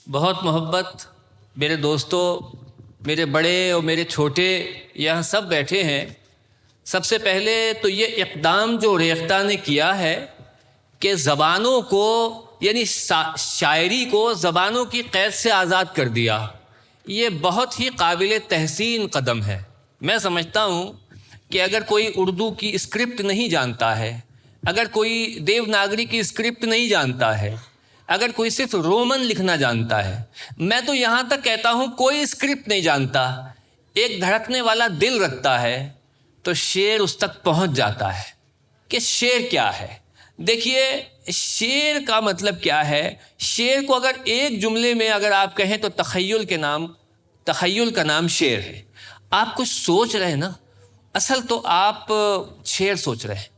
بہت محبت میرے دوستوں، میرے بڑے اور میرے چھوٹے یہاں سب بیٹھے ہیں۔ سب سے پہلے تو یہ اقدام جو ریختہ نے کیا ہے کہ زبانوں کو یعنی شاعری کو زبانوں کی قید سے آزاد کر دیا، یہ بہت ہی قابل تحسین قدم ہے۔ میں سمجھتا ہوں کہ اگر کوئی اردو کی اسکرپٹ نہیں جانتا ہے، اگر کوئی دیوناگری کی اسکرپٹ نہیں جانتا ہے، اگر کوئی صرف رومن لکھنا جانتا ہے، میں تو یہاں تک کہتا ہوں کوئی اسکرپٹ نہیں جانتا، ایک دھڑکنے والا دل رکھتا ہے تو شعر اس تک پہنچ جاتا ہے کہ شعر کیا ہے۔ دیکھیے شعر کا مطلب کیا ہے۔ شعر کو اگر ایک جملے میں اگر آپ کہیں تو تخیل کا نام شعر ہے۔ آپ کچھ سوچ رہے ہیں نا، اصل تو آپ شعر سوچ رہے ہیں۔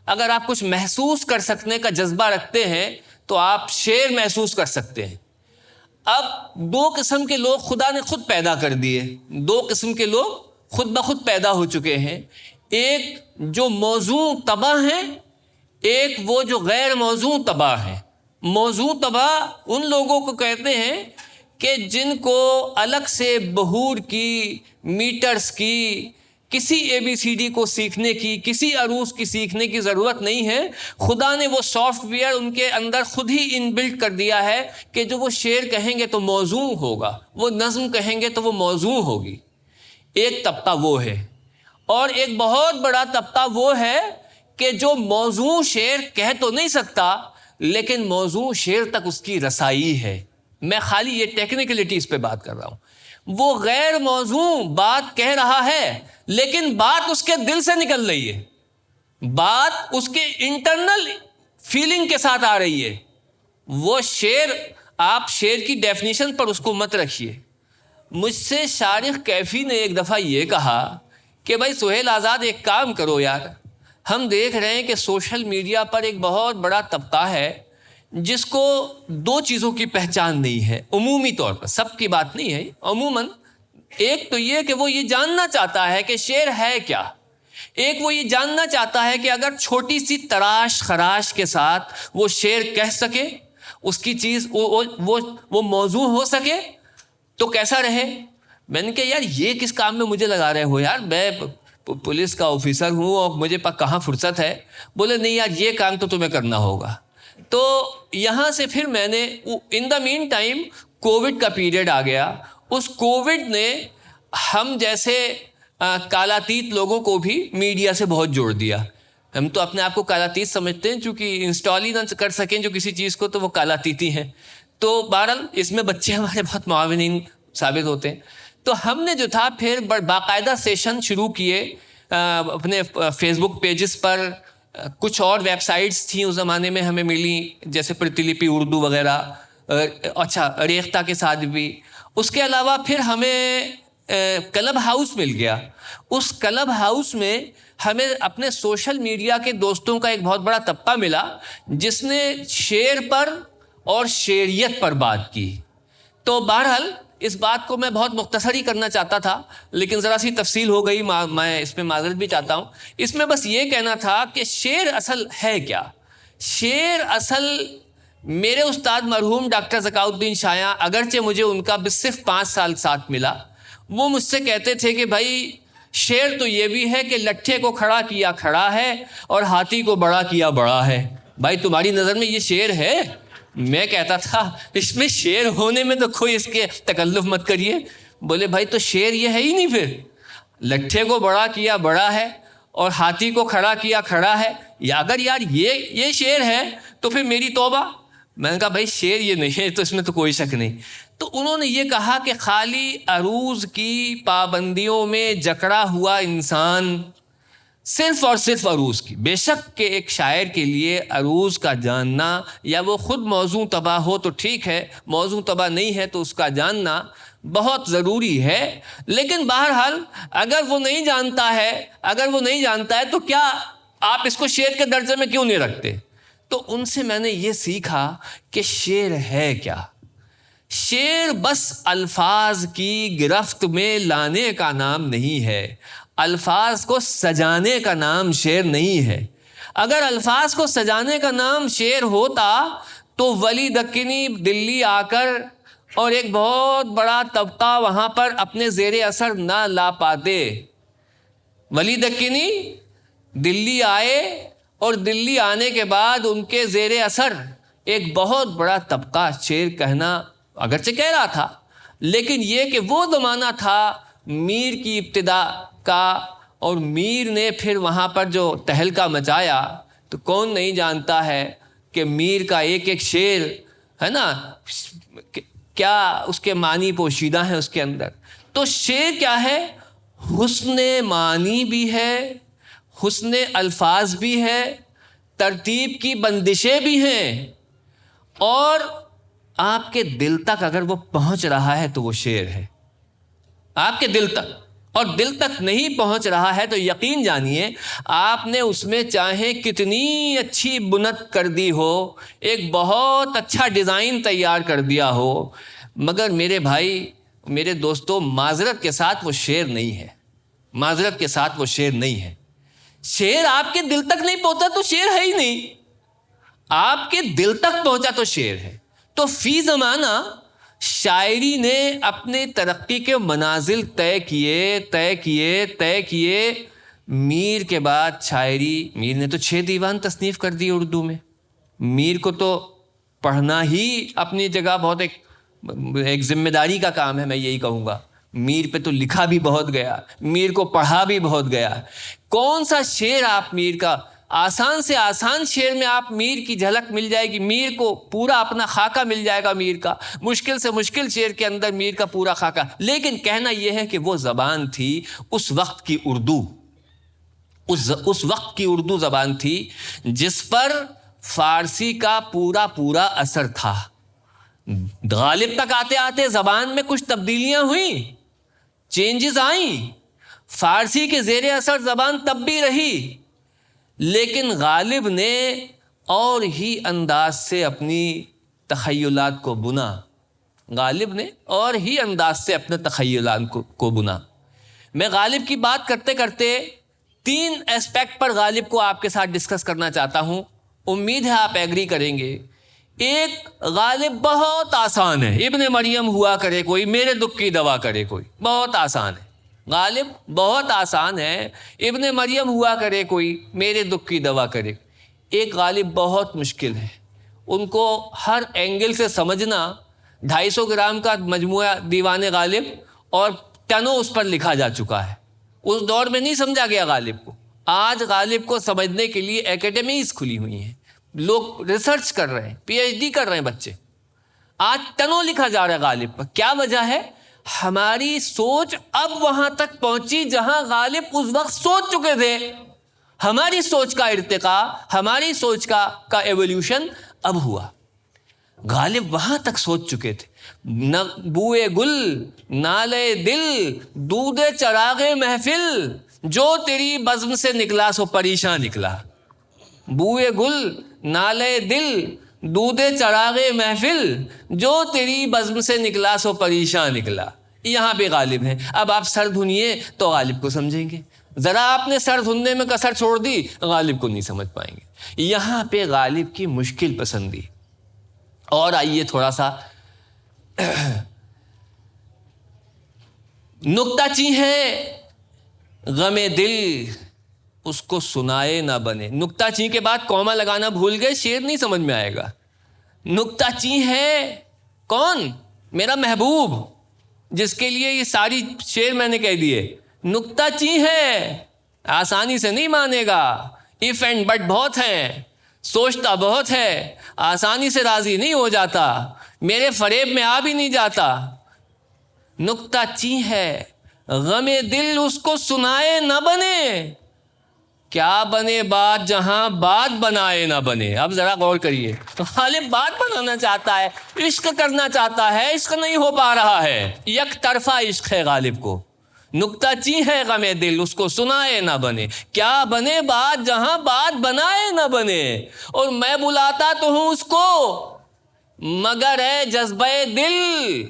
اگر آپ کچھ محسوس کر سکنے کا جذبہ رکھتے ہیں تو آپ شعر محسوس کر سکتے ہیں۔ اب دو قسم کے لوگ خدا نے خود پیدا کر دیے، دو قسم کے لوگ خود بخود پیدا ہو چکے ہیں، ایک جو موضوع طبع ہیں، ایک وہ جو غیر موضوع طبع ہیں۔ موضوع طبع ان لوگوں کو کہتے ہیں کہ جن کو الگ سے بہور کی، میٹرز کی، کسی اے بی سی ڈی کو سیکھنے کی، کسی عروض کی سیکھنے کی ضرورت نہیں ہے۔ خدا نے وہ سافٹ ویئر ان کے اندر خود ہی ان بلٹ کر دیا ہے کہ جو وہ شعر کہیں گے تو موضوع ہوگا، وہ نظم کہیں گے تو وہ موضوع ہوگی۔ ایک طبقہ وہ ہے، اور ایک بہت بڑا طبقہ وہ ہے کہ جو موضوع شعر کہہ تو نہیں سکتا لیکن موضوع شعر تک اس کی رسائی ہے۔ میں خالی یہ ٹیکنیکلٹیز پہ بات کر رہا ہوں۔ وہ غیر موضوع بات کہہ رہا ہے لیکن بات اس کے دل سے نکل رہی ہے، بات اس کے انٹرنل فیلنگ کے ساتھ آ رہی ہے۔ وہ شعر، آپ شعر کی ڈیفینیشن پر اس کو مت رکھیے۔ مجھ سے شارق کیفی نے ایک دفعہ یہ کہا کہ بھائی سہیل آزاد ایک کام کرو یار، ہم دیکھ رہے ہیں کہ سوشل میڈیا پر ایک بہت بڑا طبقہ ہے جس کو دو چیزوں کی پہچان نہیں ہے، عمومی طور پر، سب کی بات نہیں ہے، عموماً۔ ایک تو یہ کہ وہ یہ جاننا چاہتا ہے کہ شعر ہے کیا، ایک وہ یہ جاننا چاہتا ہے کہ اگر چھوٹی سی تراش خراش کے ساتھ وہ شعر کہہ سکے، اس کی چیز وہ موضوع ہو سکے تو کیسا رہے۔ میں نے کہا یار یہ کس کام میں مجھے لگا رہے ہو یار، میں پولیس کا آفیسر ہوں اور مجھے کہاں فرصت ہے۔ بولے نہیں یار یہ کام تو تمہیں کرنا ہوگا۔ تو یہاں سے پھر میں نے ان دا مین ٹائم کووڈ کا پیریڈ آ گیا۔ اس کووڈ نے ہم جیسے کالاتیت لوگوں کو بھی میڈیا سے بہت جوڑ دیا۔ ہم تو اپنے آپ کو کالاتیت سمجھتے ہیں، چونکہ انسٹال ہی نہ کر سکیں جو کسی چیز کو تو وہ کالاتیتی ہیں۔ تو بہرحال اس میں بچے ہمارے بہت معاونین ثابت ہوتے ہیں۔ تو ہم نے جو تھا پھر باقاعدہ سیشن شروع کیے اپنے فیس بک پیجز پر۔ کچھ اور ویب سائٹس تھیں اس زمانے میں ہمیں ملی، جیسے پرتیلپی اردو وغیرہ، اچھا ریختہ کے ساتھ بھی۔ اس کے علاوہ پھر ہمیں کلب ہاؤس مل گیا۔ اس کلب ہاؤس میں ہمیں اپنے سوشل میڈیا کے دوستوں کا ایک بہت بڑا طبقہ ملا جس نے شعر پر اور شعریت پر بات کی۔ تو بہرحال اس بات کو میں بہت مختصر ہی کرنا چاہتا تھا لیکن ذرا سی تفصیل ہو گئی، میں اس میں معذرت بھی چاہتا ہوں۔ اس میں بس یہ کہنا تھا کہ شعر اصل ہے کیا۔ شعر اصل میرے استاد مرحوم ڈاکٹر ذکاء الدین شایع، اگرچہ مجھے ان کا بس صرف 5 سال ساتھ ملا، وہ مجھ سے کہتے تھے کہ بھائی شعر تو یہ بھی ہے کہ لٹھے کو کھڑا کیا کھڑا ہے اور ہاتھی کو بڑا کیا بڑا ہے۔ بھائی تمہاری نظر میں یہ شعر ہے؟ میں کہتا تھا اس میں شعر ہونے میں تو کوئی اس کے تکلف مت کریے۔ بولے بھائی تو شعر یہ ہے ہی نہیں، پھر لٹھے کو بڑا کیا بڑا ہے اور ہاتھی کو کھڑا کیا کھڑا ہے، یا اگر یار یہ شعر ہے تو پھر میری توبہ۔ میں نے کہا بھائی شعر یہ نہیں ہے تو اس میں تو کوئی شک نہیں۔ تو انہوں نے یہ کہا کہ خالی عروض کی پابندیوں میں جکڑا ہوا انسان، صرف اور صرف عروض کی، بے شک کہ ایک شاعر کے لیے عروض کا جاننا، یا وہ خود موضوع طبع ہو تو ٹھیک ہے، موضوع طبع نہیں ہے تو اس کا جاننا بہت ضروری ہے، لیکن بہرحال اگر وہ نہیں جانتا ہے تو کیا آپ اس کو شعر کے درجے میں کیوں نہیں رکھتے۔ تو ان سے میں نے یہ سیکھا کہ شعر ہے کیا۔ شعر بس الفاظ کی گرفت میں لانے کا نام نہیں ہے، الفاظ کو سجانے کا نام شعر نہیں ہے۔ اگر الفاظ کو سجانے کا نام شعر ہوتا تو ولی دکنی دلی آ کر اور ایک بہت بڑا طبقہ وہاں پر اپنے زیر اثر نہ لا پاتے. ولی دکنی دلی آئے اور دلی آنے کے بعد ان کے زیر اثر ایک بہت بڑا طبقہ، شعر کہنا اگرچہ کہہ رہا تھا، لیکن یہ کہ وہ زمانہ تھا میر کی ابتدا کا، اور میر نے پھر وہاں پر جو تہلکہ مچایا، تو کون نہیں جانتا ہے کہ میر کا ایک ایک شعر ہے نا کیا اس کے معنی پوشیدہ ہیں اس کے اندر. تو شعر کیا ہے؟ حسن معنی بھی ہے، حسن الفاظ بھی ہے، ترتیب کی بندشیں بھی ہیں، اور آپ کے دل تک اگر وہ پہنچ رہا ہے تو وہ شعر ہے. آپ کے دل تک، اور دل تک نہیں پہنچ رہا ہے تو یقین جانیے آپ نے اس میں چاہے کتنی اچھی بنت کر دی ہو، ایک بہت اچھا ڈیزائن تیار کر دیا ہو، مگر میرے بھائی، میرے دوستو، معذرت کے ساتھ وہ شعر نہیں ہے. معذرت کے ساتھ وہ شعر نہیں ہے. شعر آپ کے دل تک نہیں پہنچا تو شعر ہے ہی نہیں. آپ کے دل تک پہنچا تو شعر ہے. تو فی زمانہ شاعری نے اپنے ترقی کے منازل طے کیے. میر کے بعد شاعری، میر نے تو 6 دیوان تصنیف کر دی اردو میں. میر کو تو پڑھنا ہی اپنی جگہ بہت ایک ذمہ داری کا کام ہے، میں یہی کہوں گا. میر پہ تو لکھا بھی بہت گیا، میر کو پڑھا بھی بہت گیا. کون سا شعر آپ میر کا، آسان سے آسان شعر میں آپ میر کی جھلک مل جائے گی، میر کو پورا اپنا خاکہ مل جائے گا میر کا. مشکل سے مشکل شعر کے اندر میر کا پورا خاکہ. لیکن کہنا یہ ہے کہ وہ زبان تھی اس وقت کی اردو، اس وقت کی اردو زبان تھی جس پر فارسی کا پورا اثر تھا. غالب تک آتے آتے زبان میں کچھ تبدیلیاں ہوئیں، چینجز آئیں. فارسی کے زیر اثر زبان تب بھی رہی، لیکن غالب نے اور ہی انداز سے اپنی تخیلات کو بنا. غالب نے اور ہی انداز سے اپنے تخیلات کو بنا. میں غالب کی بات کرتے کرتے 3 اسپیکٹ پر غالب کو آپ کے ساتھ ڈسکس کرنا چاہتا ہوں. امید ہے آپ ایگری کریں گے. ایک، غالب بہت آسان ہے. ابن مریم ہوا کرے کوئی، میرے دکھ کی دوا کرے کوئی، بہت آسان ہے. غالب بہت آسان ہے. ابن مریم ہوا کرے کوئی، میرے دکھ کی دوا کرے. ایک غالب بہت مشکل ہے. ان کو ہر اینگل سے سمجھنا. 250 گرام کا مجموعہ دیوان غالب اور ٹنوں اس پر لکھا جا چکا ہے. اس دور میں نہیں سمجھا گیا غالب کو. آج غالب کو سمجھنے کے لیے اکیڈمیز کھلی ہوئی ہیں، لوگ ریسرچ کر رہے ہیں، PhD کر رہے ہیں بچے. آج ٹنوں لکھا جا رہا ہے غالب پر. کیا وجہ ہے؟ ہماری سوچ اب وہاں تک پہنچی جہاں غالب اس وقت سوچ چکے تھے. ہماری سوچ کا ارتقاء، ہماری سوچ کا ایولیوشن اب ہوا. غالب وہاں تک سوچ چکے تھے. بوئے گل نالے دل دودھ چراغ محفل، جو تیری بزم سے نکلا سو پریشان نکلا. بوئے گل نالے دل دودھ چراغ محفل، جو تیری بزم سے نکلا سو پریشان نکلا. یہاں پہ غالب ہیں. اب آپ سر دھنیے تو غالب کو سمجھیں گے. ذرا آپ نے سر دھننے میں کسر چھوڑ دی، غالب کو نہیں سمجھ پائیں گے. یہاں پہ غالب کی مشکل پسندی. اور آئیے تھوڑا سا نکتہ چی ہے غم دل اس کو سنائے نہ بنے. نکتہ چی کے بعد کوما لگانا بھول گئے، شعر نہیں سمجھ میں آئے گا. نکتہ چی ہے کون؟ میرا محبوب، جس کے لیے یہ ساری شعر میں نے کہہ دیے. نکتہ چی ہے، آسانی سے نہیں مانے گا. ایف اینڈ بٹ بہت ہیں، سوچتا بہت ہے، آسانی سے راضی نہیں ہو جاتا، میرے فریب میں آ بھی نہیں جاتا. نکتہ چی ہے غم دل اس کو سنائے نہ بنے. کیا بنے بات جہاں بات بنائے نہ بنے. اب ذرا غور کریے. غالب بات بنانا چاہتا ہے، عشق کرنا چاہتا ہے، عشق نہیں ہو پا رہا ہے. یک طرفہ عشق ہے غالب کو. نکتہ چی ہے غم دل اس کو سنائے نہ بنے. کیا بنے بات جہاں بات بنائے نہ بنے. اور میں بلاتا تو ہوں اس کو مگر ہے جذبہ دل.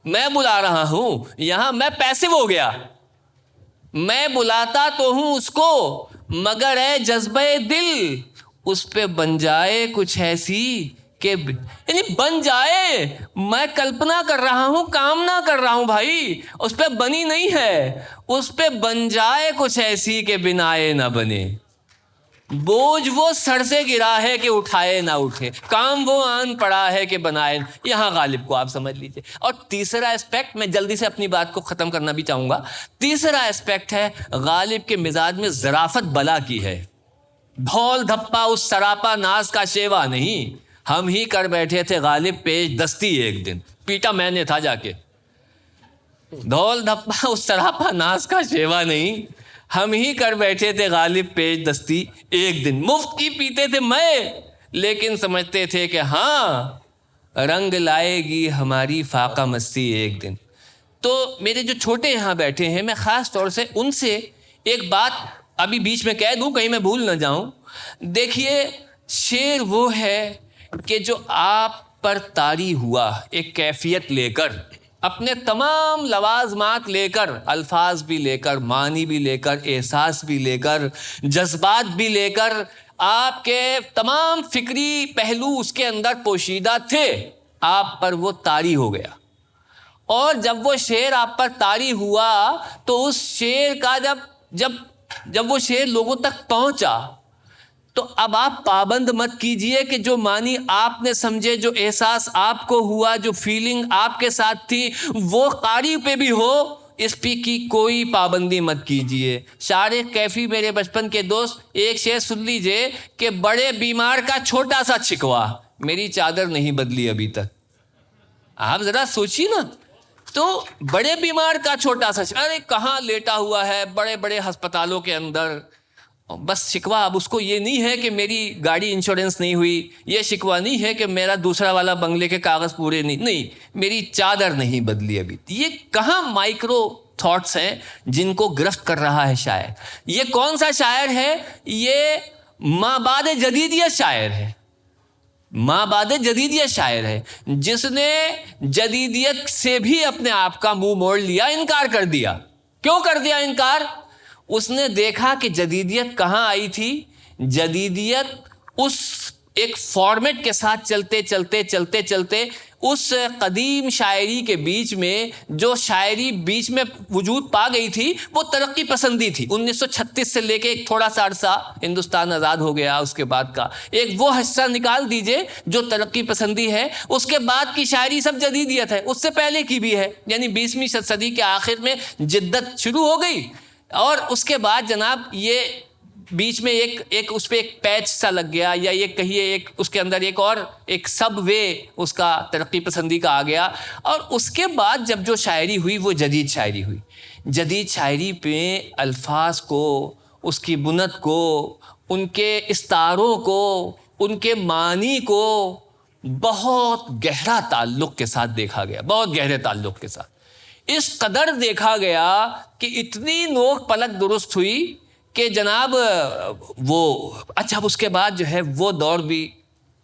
میں بلا رہا ہوں، یہاں میں پیسو ہو گیا. میں بلاتا تو ہوں اس کو مگر ہے جذبہ دل. اس پہ بن جائے کچھ ایسی کہ یعنی بن جائے، میں کلپنا کر رہا ہوں، کامنا کر رہا ہوں بھائی، اس پہ بنی نہیں ہے، اس پہ بن جائے کچھ ایسی کہ بنائے نہ بنے، بوجھ وہ سر سے گرا ہے کہ اٹھائے نہ اٹھے، کام وہ آن پڑا ہے کہ بنائے۔ یہاں غالب کو آپ سمجھ لیجئے۔ اور تیسرا اسپیکٹ، میں جلدی سے اپنی بات کو ختم کرنا بھی چاہوں گا، تیسرا اسپیکٹ ہے غالب کے مزاج میں ظرافت بلا کی ہے۔ دھول دھپا اس سراپا ناز کا شیوا نہیں، ہم ہی کر بیٹھے تھے غالب پیش دستی ایک دن، پیٹا میں نے تھا جا کے۔ دھول دھپا اس سراپا ناز کا شیوا نہیں، ہم ہی کر بیٹھے تھے غالب پیش دستی ایک دن، مفت کی پیتے تھے میں لیکن سمجھتے تھے کہ ہاں رنگ لائے گی ہماری فاقہ مستی ایک دن۔ تو میرے جو چھوٹے یہاں بیٹھے ہیں، میں خاص طور سے ان سے ایک بات ابھی بیچ میں کہہ دوں، کہیں میں بھول نہ جاؤں۔ دیکھیے، شعر وہ ہے کہ جو آپ پر طاری ہوا ایک کیفیت لے کر، اپنے تمام لوازمات لے کر، الفاظ بھی لے کر، معنی بھی لے کر، احساس بھی لے کر، جذبات بھی لے کر، آپ کے تمام فکری پہلو اس کے اندر پوشیدہ تھے، آپ پر وہ طاری ہو گیا۔ اور جب وہ شعر آپ پر طاری ہوا تو اس شعر کا جب وہ شعر لوگوں تک پہنچا تو اب آپ پابند مت کیجئے کہ جو معنی آپ نے سمجھے، جو احساس آپ کو ہوا، جو فیلنگ آپ کے ساتھ تھی، وہ قاری پہ بھی ہو، اس پہ کی کوئی پابندی مت کیجئے۔ شاعر کیفی میرے بچپن کے دوست ایک شعر سن لیجئے کہ بڑے بیمار کا چھوٹا سا شکوہ، میری چادر نہیں بدلی ابھی تک۔ آپ ذرا سوچیے نا، تو بڑے بیمار کا چھوٹا سا، ارے کہاں لیٹا ہوا ہے بڑے بڑے ہسپتالوں کے اندر، بس شکوہ اب اس کو یہ نہیں ہے کہ میری گاڑی انشورنس نہیں ہوئی، یہ شکوہ نہیں ہے کہ میرا دوسرا والا بنگلے کے کاغذ پورے نہیں، میری چادر نہیں بدلی ابھی۔ یہ کہاں مائکرو تھاٹس ہیں جن کو گرفت کر رہا ہے شاعر؟ یہ کون سا شاعر ہے؟ یہ مابعد جدیدیت شاعر ہے، مابعد جدیدیت شاعر ہے، جس نے جدیدیت سے بھی اپنے آپ کا منہ موڑ لیا، انکار کر دیا۔ کیوں کر دیا انکار؟ اس نے دیکھا کہ جدیدیت کہاں آئی تھی، جدیدیت اس ایک فارمیٹ کے ساتھ چلتے اس قدیم شاعری کے بیچ میں جو شاعری بیچ میں وجود پا گئی تھی وہ ترقی پسندی تھی۔ 1936 سے لے کے ایک تھوڑا سا عرصہ ہندوستان آزاد ہو گیا، اس کے بعد کا ایک وہ حصہ نکال دیجئے جو ترقی پسندی ہے، اس کے بعد کی شاعری سب جدیدیت ہے، اس سے پہلے کی بھی ہے، یعنی 20ویں صدی کے آخر میں جدت شروع ہو گئی، اور اس کے بعد جناب یہ بیچ میں ایک اس پہ ایک پیچ سا لگ گیا، یا یہ کہیے ایک اس کے اندر ایک سب وے اس کا ترقی پسندی کا آ گیا۔ اور اس کے بعد جب جو شاعری ہوئی وہ جدید شاعری ہوئی۔ جدید شاعری پہ الفاظ کو، اس کی بنت کو، ان کے استعاروں کو، ان کے معنی کو بہت گہرا تعلق کے ساتھ دیکھا گیا، بہت گہرے تعلق کے ساتھ اس قدر دیکھا گیا کہ اتنی نوک پلک درست ہوئی کہ جناب وہ اچھا اس کے بعد جو ہے وہ دور بھی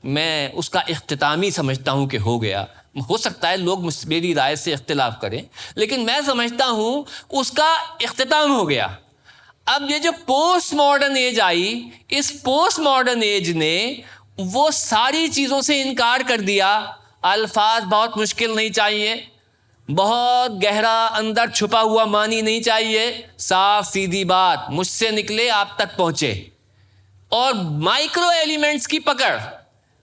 میں اس کا اختتامی سمجھتا ہوں کہ ہو گیا۔ ہو سکتا ہے لوگ میری رائے سے اختلاف کریں، لیکن میں سمجھتا ہوں اس کا اختتام ہو گیا۔ اب یہ جو پوسٹ ماڈرن ایج آئی، اس پوسٹ ماڈرن ایج نے وہ ساری چیزوں سے انکار کر دیا۔ الفاظ بہت مشکل نہیں چاہیے، بہت گہرا اندر چھپا ہوا معنی نہیں چاہیے، صاف سیدھی بات مجھ سے نکلے آپ تک پہنچے۔ اور مائکرو ایلیمنٹس کی پکڑ،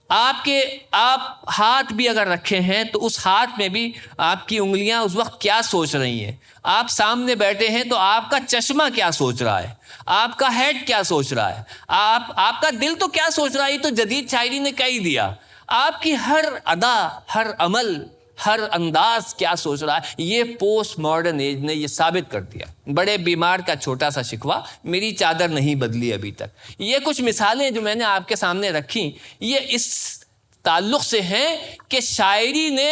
آپ ہاتھ بھی اگر رکھے ہیں تو اس ہاتھ میں بھی آپ کی انگلیاں اس وقت کیا سوچ رہی ہیں، آپ سامنے بیٹھے ہیں تو آپ کا چشمہ کیا سوچ رہا ہے، آپ کا ہیڈ کیا سوچ رہا ہے، آپ کا دل تو کیا سوچ رہا ہے۔ یہ تو جدید شاعری نے کہہ دیا، آپ کی ہر ادا، ہر عمل، ہر انداز کیا سوچ رہا ہے، یہ پوسٹ ماڈرن ایج نے یہ ثابت کر دیا۔ بڑے بیمار کا چھوٹا سا شکوہ، میری چادر نہیں بدلی ابھی تک۔ یہ کچھ مثالیں جو میں نے آپ کے سامنے رکھی، یہ اس تعلق سے ہیں کہ شاعری نے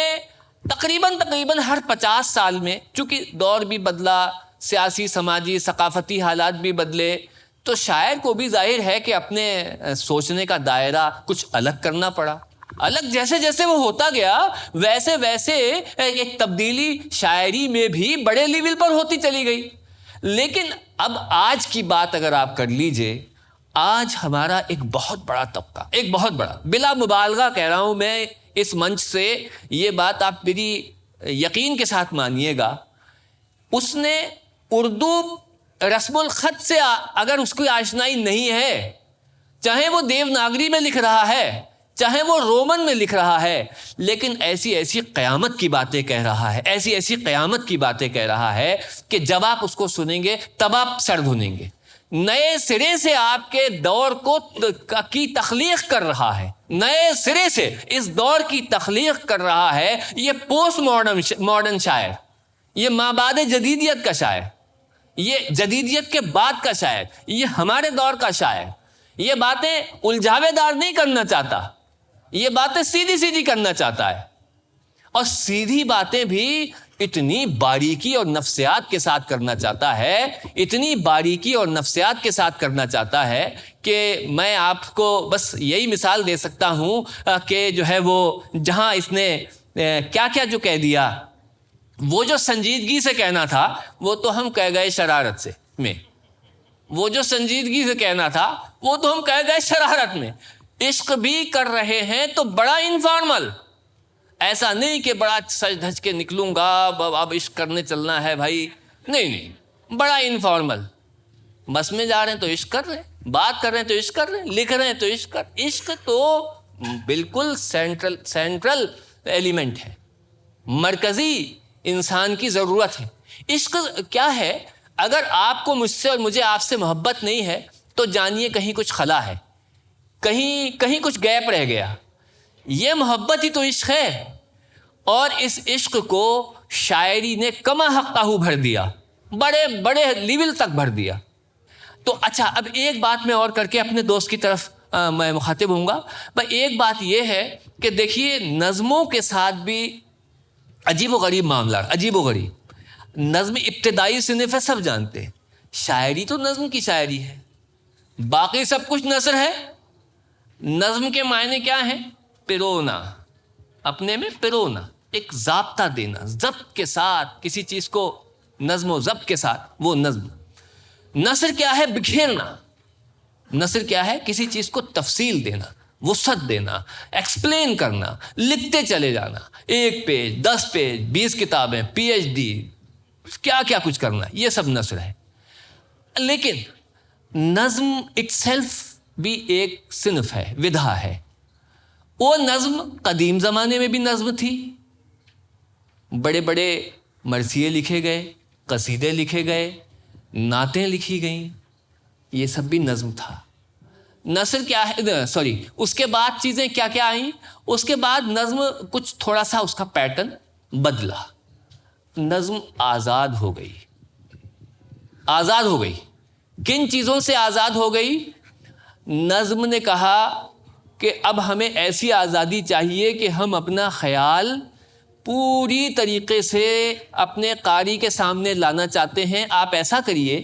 تقریباً ہر 50 سال میں، چونکہ دور بھی بدلا، سیاسی سماجی ثقافتی حالات بھی بدلے، تو شاعر کو بھی ظاہر ہے کہ اپنے سوچنے کا دائرہ کچھ الگ کرنا پڑا۔ الگ جیسے جیسے وہ ہوتا گیا ویسے ویسے ایک تبدیلی شاعری میں بھی بڑے لیول پر ہوتی چلی گئی۔ لیکن اب آج کی بات اگر آپ کر لیجئے، آج ہمارا ایک بہت بڑا طبقہ، ایک بہت بڑا، بلا مبالغہ کہہ رہا ہوں میں اس منچ سے، یہ بات آپ میری یقین کے ساتھ مانیے گا، اس نے اردو رسم الخط سے اگر اس کی آشنائی نہیں ہے، چاہے وہ دیوناگری میں لکھ رہا ہے، چاہے وہ رومن میں لکھ رہا ہے، لیکن ایسی ایسی قیامت کی باتیں کہہ رہا ہے، ایسی ایسی قیامت کی باتیں کہہ رہا ہے کہ جب آپ اس کو سنیں گے تب آپ سر دھنیں گے. نئے سرے سے آپ کے دور کی تخلیق کر رہا ہے، نئے سرے سے اس دور کی تخلیق کر رہا ہے. یہ پوسٹ ماڈرن شاعر، یہ مابعد جدیدیت کا شاعر، یہ جدیدیت کے بعد کا شاعر، یہ ہمارے دور کا شاعر. یہ باتیں الجھاوے دار نہیں کرنا چاہتا، یہ باتیں سیدھی سیدھی کرنا چاہتا ہے، اور سیدھی باتیں بھی اتنی باریکی اور نفسیات کے ساتھ کرنا چاہتا ہے، اتنی باریکی اور نفسیات کے ساتھ کرنا چاہتا ہے کہ میں آپ کو بس یہی مثال دے سکتا ہوں کہ جو ہے وہ جہاں اس نے کیا کیا جو کہہ دیا، وہ جو سنجیدگی سے کہنا تھا وہ تو ہم کہہ گئے شرارت سے میں، وہ جو سنجیدگی سے کہنا تھا وہ تو ہم کہہ گئے شرارت میں. عشق بھی کر رہے ہیں تو بڑا انفارمل، ایسا نہیں کہ بڑا سج دھج کے نکلوں گا اب عشق کرنے چلنا ہے بھائی، نہیں، بڑا انفارمل. بس میں جا رہے ہیں تو عشق کر رہے ہیں، بات کر رہے ہیں تو عشق کر رہے ہیں، لکھ رہے ہیں تو عشق کر. عشق تو بالکل سینٹرل ایلیمنٹ ہے، مرکزی انسان کی ضرورت ہے. عشق کیا ہے؟ اگر آپ کو مجھ سے اور مجھے آپ سے محبت نہیں ہے تو جانیے کہیں کچھ خلا ہے، کہیں کچھ گیپ رہ گیا. یہ محبت ہی تو عشق ہے، اور اس عشق کو شاعری نے کما حقہ بھر دیا، بڑے بڑے لیول تک بھر دیا. تو اچھا، اب ایک بات میں اور کر کے اپنے دوست کی طرف میں مخاطب ہوں گا. ایک بات یہ ہے کہ دیکھیے نظموں کے ساتھ بھی عجیب و غریب معاملہ، عجیب و غریب. نظم ابتدائی صنف ہے، سب جانتے ہیں، شاعری تو نظم کی شاعری ہے، باقی سب کچھ نثر ہے. نظم کے معنی کیا ہیں؟ پرونا، اپنے میں پرونا، ایک ضابطہ دینا، ضبط کے ساتھ کسی چیز کو، نظم و ضبط کے ساتھ، وہ نظم. نثر کیا ہے؟ بکھیرنا. نثر کیا ہے؟ کسی چیز کو تفصیل دینا، وسعت دینا، ایکسپلین کرنا، لکھتے چلے جانا، 1 پیج 10 پیج 20 کتابیں PhD کیا کیا کچھ کرنا، یہ سب نثر ہے. لیکن نظم اٹ سیلف بھی ایک صنف ہے، ودھا ہے. وہ نظم قدیم زمانے میں بھی نظم تھی، بڑے بڑے مرثیے لکھے گئے، قصیدے لکھے گئے، نعتیں لکھی گئیں، یہ سب بھی نظم تھا. نثر کیا ہے؟ اس کے بعد چیزیں کیا کیا آئیں؟ اس کے بعد نظم کچھ تھوڑا سا اس کا پیٹرن بدلا. نظم آزاد ہو گئی. آزاد ہو گئی. کن چیزوں سے آزاد ہو گئی؟ نظم نے کہا کہ اب ہمیں ایسی آزادی چاہیے کہ ہم اپنا خیال پوری طریقے سے اپنے قاری کے سامنے لانا چاہتے ہیں. آپ ایسا کریے،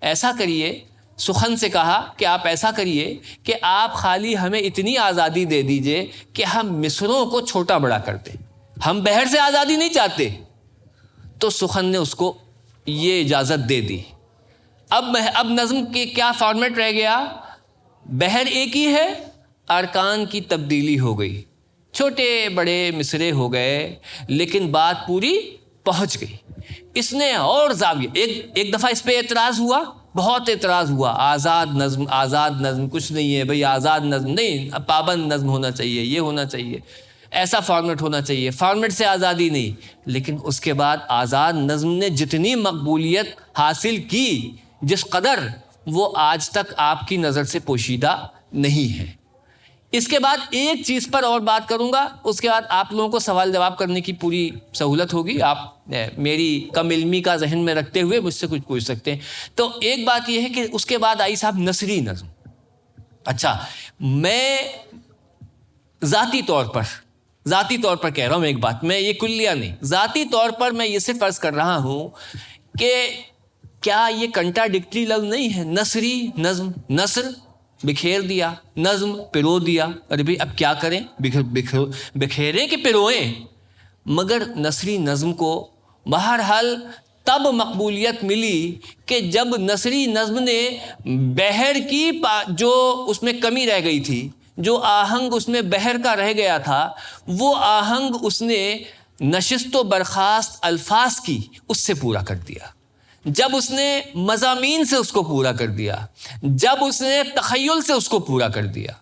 ایسا کریے. سخن سے کہا کہ آپ ایسا کریے کہ آپ خالی ہمیں اتنی آزادی دے دیجئے کہ ہم مصروں کو چھوٹا بڑا کر دیں، ہم بحر سے آزادی نہیں چاہتے. تو سخن نے اس کو یہ اجازت دے دی. اب نظم کے کیا فارمیٹ رہ گیا؟ بحر ایک ہی ہے، ارکان کی تبدیلی ہو گئی، چھوٹے بڑے مصرے ہو گئے، لیکن بات پوری پہنچ گئی. اس نے اور زاویہ ایک دفعہ اس پہ اعتراض ہوا، بہت اعتراض ہوا. آزاد نظم کچھ نہیں ہے بھئی، آزاد نظم نہیں، پابند نظم ہونا چاہیے، یہ ہونا چاہیے، ایسا فارمیٹ ہونا چاہیے، فارمیٹ سے آزادی نہیں. لیکن اس کے بعد آزاد نظم نے جتنی مقبولیت حاصل کی، جس قدر، وہ آج تک آپ کی نظر سے پوشیدہ نہیں ہے. اس کے بعد ایک چیز پر اور بات کروں گا، اس کے بعد آپ لوگوں کو سوال جواب کرنے کی پوری سہولت ہوگی. آپ میری کم علمی کا ذہن میں رکھتے ہوئے مجھ سے کچھ پوچھ سکتے ہیں. تو ایک بات یہ ہے کہ اس کے بعد آئی صاحب نثری نظم. اچھا، میں ذاتی طور پر کہہ رہا ہوں ایک بات، میں یہ کلیہ نہیں، ذاتی طور پر میں یہ صرف عرض کر رہا ہوں کہ کیا یہ کنٹراڈکٹری لفظ نہیں ہے؟ نثری نظم، نثر بکھیر دیا، نظم پرو دیا. ارے بھئی اب کیا کریں؟ بکھیریں کہ پروئیں؟ مگر نثری نظم کو بہرحال تب مقبولیت ملی کہ جب نثری نظم نے بحر کی جو اس میں کمی رہ گئی تھی، جو آہنگ اس میں بحر کا رہ گیا تھا، وہ آہنگ اس نے نشست و برخاست الفاظ کی اس سے پورا کر دیا، جب اس نے مضامین سے اس کو پورا کر دیا، جب اس نے تخیل سے اس کو پورا کر دیا،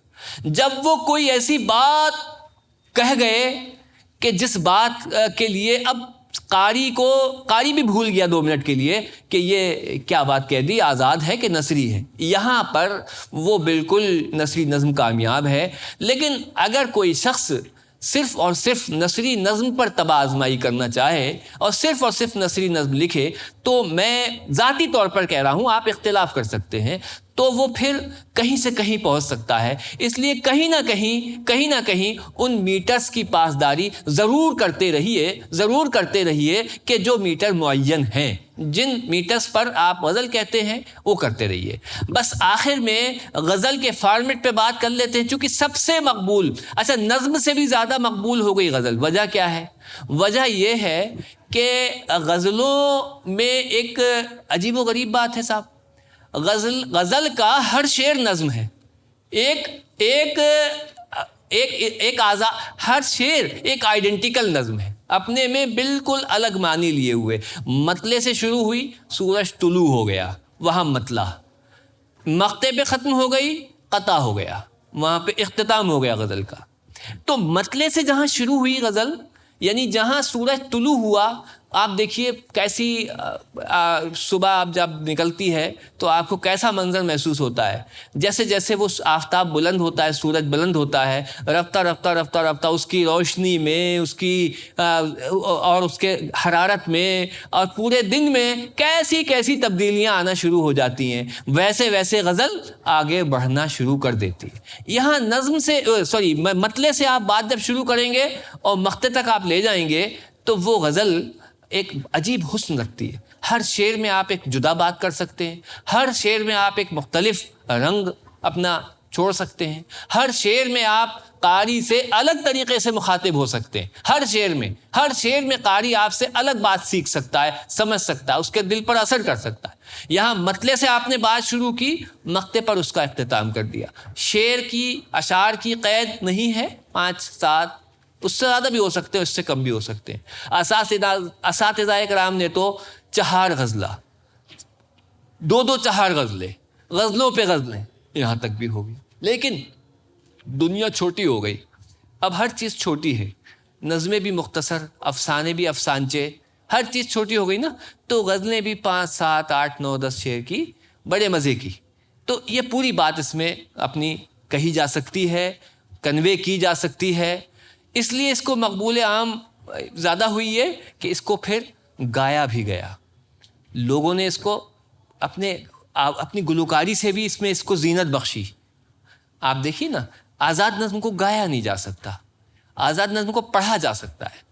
جب وہ کوئی ایسی بات کہہ گئے کہ جس بات کے لیے اب قاری بھی بھول گیا 2 منٹ کے لیے کہ یہ کیا بات کہہ دی، آزاد ہے کہ نثری ہے، یہاں پر وہ بالکل نثری نظم کامیاب ہے۔ لیکن اگر کوئی شخص صرف اور صرف نثری نظم پر طبع آزمائی کرنا چاہے اور صرف نثری نظم لکھے، تو میں ذاتی طور پر کہہ رہا ہوں، آپ اختلاف کر سکتے ہیں، تو وہ پھر کہیں سے کہیں پہنچ سکتا ہے۔ اس لیے کہیں نہ کہیں ان میٹرز کی پاسداری ضرور کرتے رہیے کہ جو میٹر معین ہیں، جن میٹرز پر آپ غزل کہتے ہیں وہ کرتے رہیے۔ بس آخر میں غزل کے فارمیٹ پہ بات کر لیتے ہیں، چونکہ سب سے مقبول، اچھا نظم سے بھی زیادہ مقبول ہو گئی غزل۔ وجہ کیا ہے؟ وجہ یہ ہے کہ غزلوں میں ایک عجیب و غریب بات ہے صاحب، غزل کا ہر شعر نظم ہے، ہر شعر ایک آئیڈینٹیکل نظم ہے، اپنے میں بالکل الگ معنی لیے ہوئے۔ مطلع سے شروع ہوئی، سورج طلوع ہو گیا، وہاں مطلع، مقطع پہ ختم ہو گئی، قطع ہو گیا، وہاں پہ اختتام ہو گیا غزل کا۔ تو مطلع سے جہاں شروع ہوئی غزل، یعنی جہاں سورج طلوع ہوا، آپ دیکھیے کیسی صبح آپ جب نکلتی ہے تو آپ کو کیسا منظر محسوس ہوتا ہے، جیسے جیسے وہ آفتاب بلند ہوتا ہے، سورج بلند ہوتا ہے، رفتہ اس کی روشنی میں، اس کی اور اس کے حرارت میں اور پورے دن میں کیسی تبدیلیاں آنا شروع ہو جاتی ہیں، ویسے غزل آگے بڑھنا شروع کر دیتی ہے۔ یہاں نظم سے مطلع سے آپ بات جب شروع کریں گے اور مقطع تک آپ لے جائیں گے تو وہ غزل ایک عجیب حسن رکھتی ہے۔ ہر شعر میں آپ ایک جدا بات کر سکتے ہیں، ہر شعر میں آپ ایک مختلف رنگ اپنا چھوڑ سکتے ہیں، ہر شعر میں آپ قاری سے الگ طریقے سے مخاطب ہو سکتے ہیں، ہر شعر میں قاری آپ سے الگ بات سیکھ سکتا ہے، سمجھ سکتا ہے، اس کے دل پر اثر کر سکتا ہے۔ یہاں مطلع سے آپ نے بات شروع کی، مقطع پر اس کا اختتام کر دیا۔ شعر کی، اشعار کی قید نہیں ہے، 5 7، اس سے زیادہ بھی ہو سکتے ہیں، اس سے کم بھی ہو سکتے ہیں۔ اساتذہ کرام نے تو 4 غزلہ، 2 4 غزلیں، غزلوں پہ غزلیں یہاں تک بھی ہوگی۔ لیکن دنیا چھوٹی ہو گئی، اب ہر چیز چھوٹی ہے، نظمیں بھی مختصر، افسانے بھی افسانچے، ہر چیز چھوٹی ہو گئی نا، تو غزلیں بھی 5 7 8 9 10 شعر کی، بڑے مزے کی۔ تو یہ پوری بات اس میں اپنی کہی جا سکتی ہے، کنوے کی جا سکتی ہے۔ اس لیے اس کو مقبول عام زیادہ ہوئی ہے کہ اس کو پھر گایا بھی گیا، لوگوں نے اس کو اپنی گلوکاری سے بھی اس کو زینت بخشی۔ آپ دیکھیے نا، آزاد نظم کو گایا نہیں جا سکتا، آزاد نظم کو پڑھا جا سکتا ہے،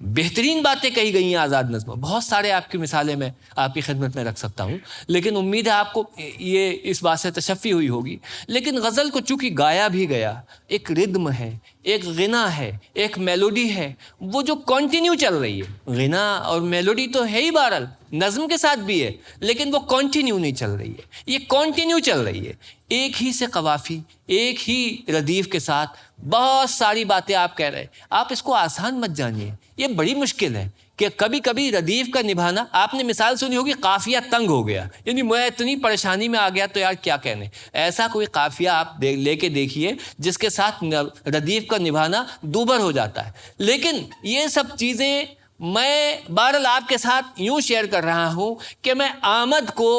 بہترین باتیں کہی گئی ہیں آزاد نظم، بہت سارے آپ کی مثالیں میں آپ کی خدمت میں رکھ سکتا ہوں، لیکن امید ہے آپ کو یہ اس بات سے تشفی ہوئی ہوگی۔ لیکن غزل کو چونکہ گایا بھی گیا، ایک ردم ہے، ایک غنا ہے، ایک میلوڈی ہے، وہ جو کنٹینیو چل رہی ہے۔ غنا اور میلوڈی تو ہے ہی بہرحال، نظم کے ساتھ بھی ہے، لیکن وہ کنٹینیو نہیں چل رہی ہے، یہ کنٹینیو چل رہی ہے، ایک ہی سے قوافی، ایک ہی ردیف کے ساتھ بہت ساری باتیں آپ کہہ رہے ہیں۔ آپ اس کو آسان مت جانیے، یہ بڑی مشکل ہے کہ کبھی کبھی ردیف کا نبھانا، آپ نے مثال سنی ہوگی، قافیہ تنگ ہو گیا، یعنی میں اتنی پریشانی میں آ گیا تو یار کیا کہنے۔ ایسا کوئی قافیہ آپ لے کے دیکھیے جس کے ساتھ ردیف کا نبھانا دوبر ہو جاتا ہے۔ لیکن یہ سب چیزیں میں بہرحال آپ کے ساتھ یوں شیئر کر رہا ہوں کہ میں آمد کو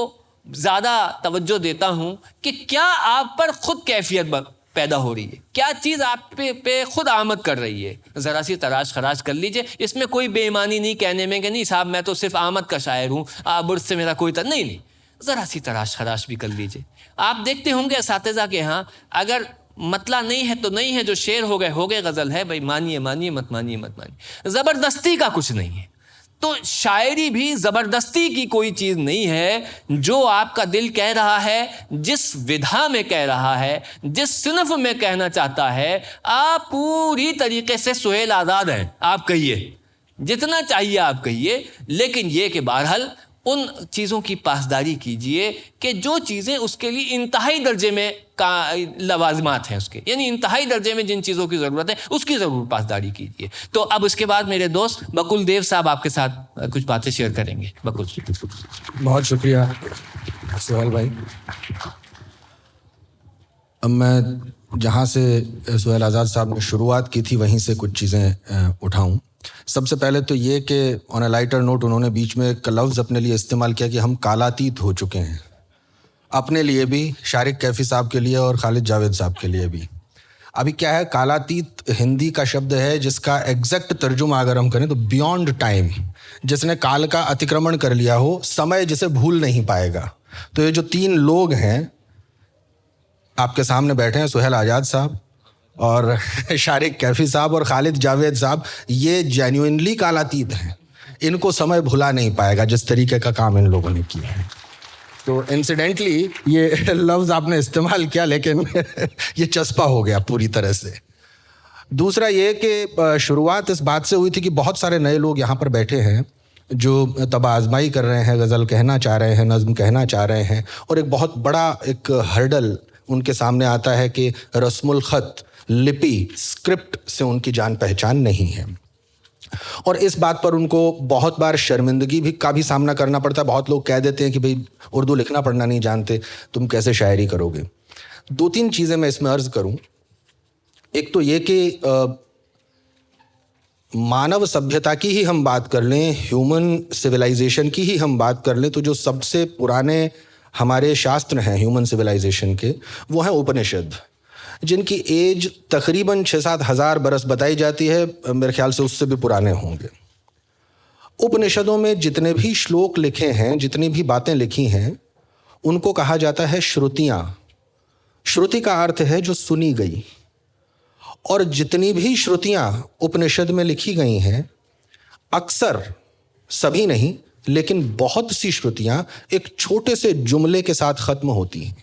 زیادہ توجہ دیتا ہوں کہ کیا آپ پر خود کیفیت پیدا ہو رہی ہے، کیا چیز آپ پہ خود آمد کر رہی ہے۔ ذرا سی تراش خراش کر لیجئے، اس میں کوئی بے ایمانی نہیں کہنے میں کہ نہیں صاحب میں تو صرف آمد کا شاعر ہوں، برد سے میرا کوئی نہیں، ذرا سی تراش خراش بھی کر لیجئے۔ آپ دیکھتے ہوں گے اساتذہ کے ہاں اگر مطلع نہیں ہے تو نہیں ہے، جو شعر ہو گئے غزل ہے، بھائی مانیے مت مانیے، زبردستی کا کچھ نہیں ہے۔ تو شاعری بھی زبردستی کی کوئی چیز نہیں ہے، جو آپ کا دل کہہ رہا ہے، جس ودھا میں کہہ رہا ہے، جس صنف میں کہنا چاہتا ہے، آپ پوری طریقے سے سہیل آزاد ہیں۔ آپ کہیے، جتنا چاہیے آپ کہیے، لیکن یہ کہ بہرحال ان چیزوں کی پاسداری کیجئے کہ جو چیزیں اس کے لیے انتہائی درجے میں لوازمات ہیں اس کے، یعنی انتہائی درجے میں جن چیزوں کی ضرورت ہے اس کی ضرور پاسداری کیجئے۔ تو اب اس کے بعد میرے دوست بکل دیو صاحب آپ کے ساتھ کچھ باتیں شیئر کریں گے۔ بکل۔ بہت شکریہ سہیل بھائی۔ اب میں جہاں سے سہیل آزاد صاحب نے شروعات کی تھی وہیں سے کچھ چیزیں اٹھاؤں۔ سب سے پہلے تو یہ کہ آن اے لائٹر نوٹ انہوں نے بیچ میں ایک لفظ اپنے لیے استعمال کیا کہ ہم کالاتیت ہو چکے ہیں، اپنے لیے بھی، شارق کیفی صاحب کے لیے اور خالد جاوید صاحب کے لیے بھی۔ ابھی کیا ہے، کالاتیت ہندی کا شبد ہے جس کا ایگزیکٹ ترجمہ اگر ہم کریں تو بیونڈ ٹائم، جس نے کال کا اتکرمن کر لیا ہو، سمے جسے بھول نہیں پائے گا۔ تو یہ جو تین لوگ ہیں آپ کے سامنے بیٹھے ہیں، سہیل آزاد صاحب اور شارق کیفی صاحب اور خالد جاوید صاحب، یہ جینوئنلی کالاتیت ہیں، ان کو سمے بھلا نہیں پائے گا جس طریقے کا کام ان لوگوں نے کیا ہے۔ تو انسیڈنٹلی یہ لفظ آپ نے استعمال کیا لیکن یہ چسپا ہو گیا پوری طرح سے۔ دوسرا یہ کہ شروعات اس بات سے ہوئی تھی کہ بہت سارے نئے لوگ یہاں پر بیٹھے ہیں جو طبع آزمائی کر رہے ہیں، غزل کہنا چاہ رہے ہیں، نظم کہنا چاہ رہے ہیں، اور ایک بہت بڑا ایک ہرڈل ان کے سامنے آتا ہے کہ رسم الخط، لپی، اسکرپٹ سے ان کی جان پہچان نہیں ہے، اور اس بات پر ان کو بہت بار شرمندگی کا بھی سامنا کرنا پڑتا ہے۔ بہت لوگ کہہ دیتے ہیں کہ بھئی اردو لکھنا پڑھنا نہیں جانتے، تم کیسے شاعری کرو گے۔ دو تین چیزیں میں اس میں عرض کروں۔ ایک تو یہ کہ مانو سبھیتا کی ہی ہم بات کر لیں، ہیومن سویلائزیشن کی ہی ہم بات کر لیں، تو جو سب سے پرانے ہمارے شاستر ہیں ہیومن سویلائزیشن کے، وہ ہیں اپنشد، جن کی ایج تقریباً 6-7 ہزار برس بتائی جاتی ہے، میرے خیال سے اس سے بھی پرانے ہوں گے۔ اپنشدوں میں جتنے بھی شلوک لکھے ہیں، جتنی بھی باتیں لکھی ہیں، ان کو کہا جاتا ہے شروتیاں۔ شروتی کا ارتھ ہے جو سنی گئی، اور جتنی بھی شروتیاں اپنشد میں لکھی گئی ہیں، اکثر، سبھی نہیں لیکن بہت سی شروتیاں ایک چھوٹے سے جملے کے ساتھ ختم ہوتی ہیں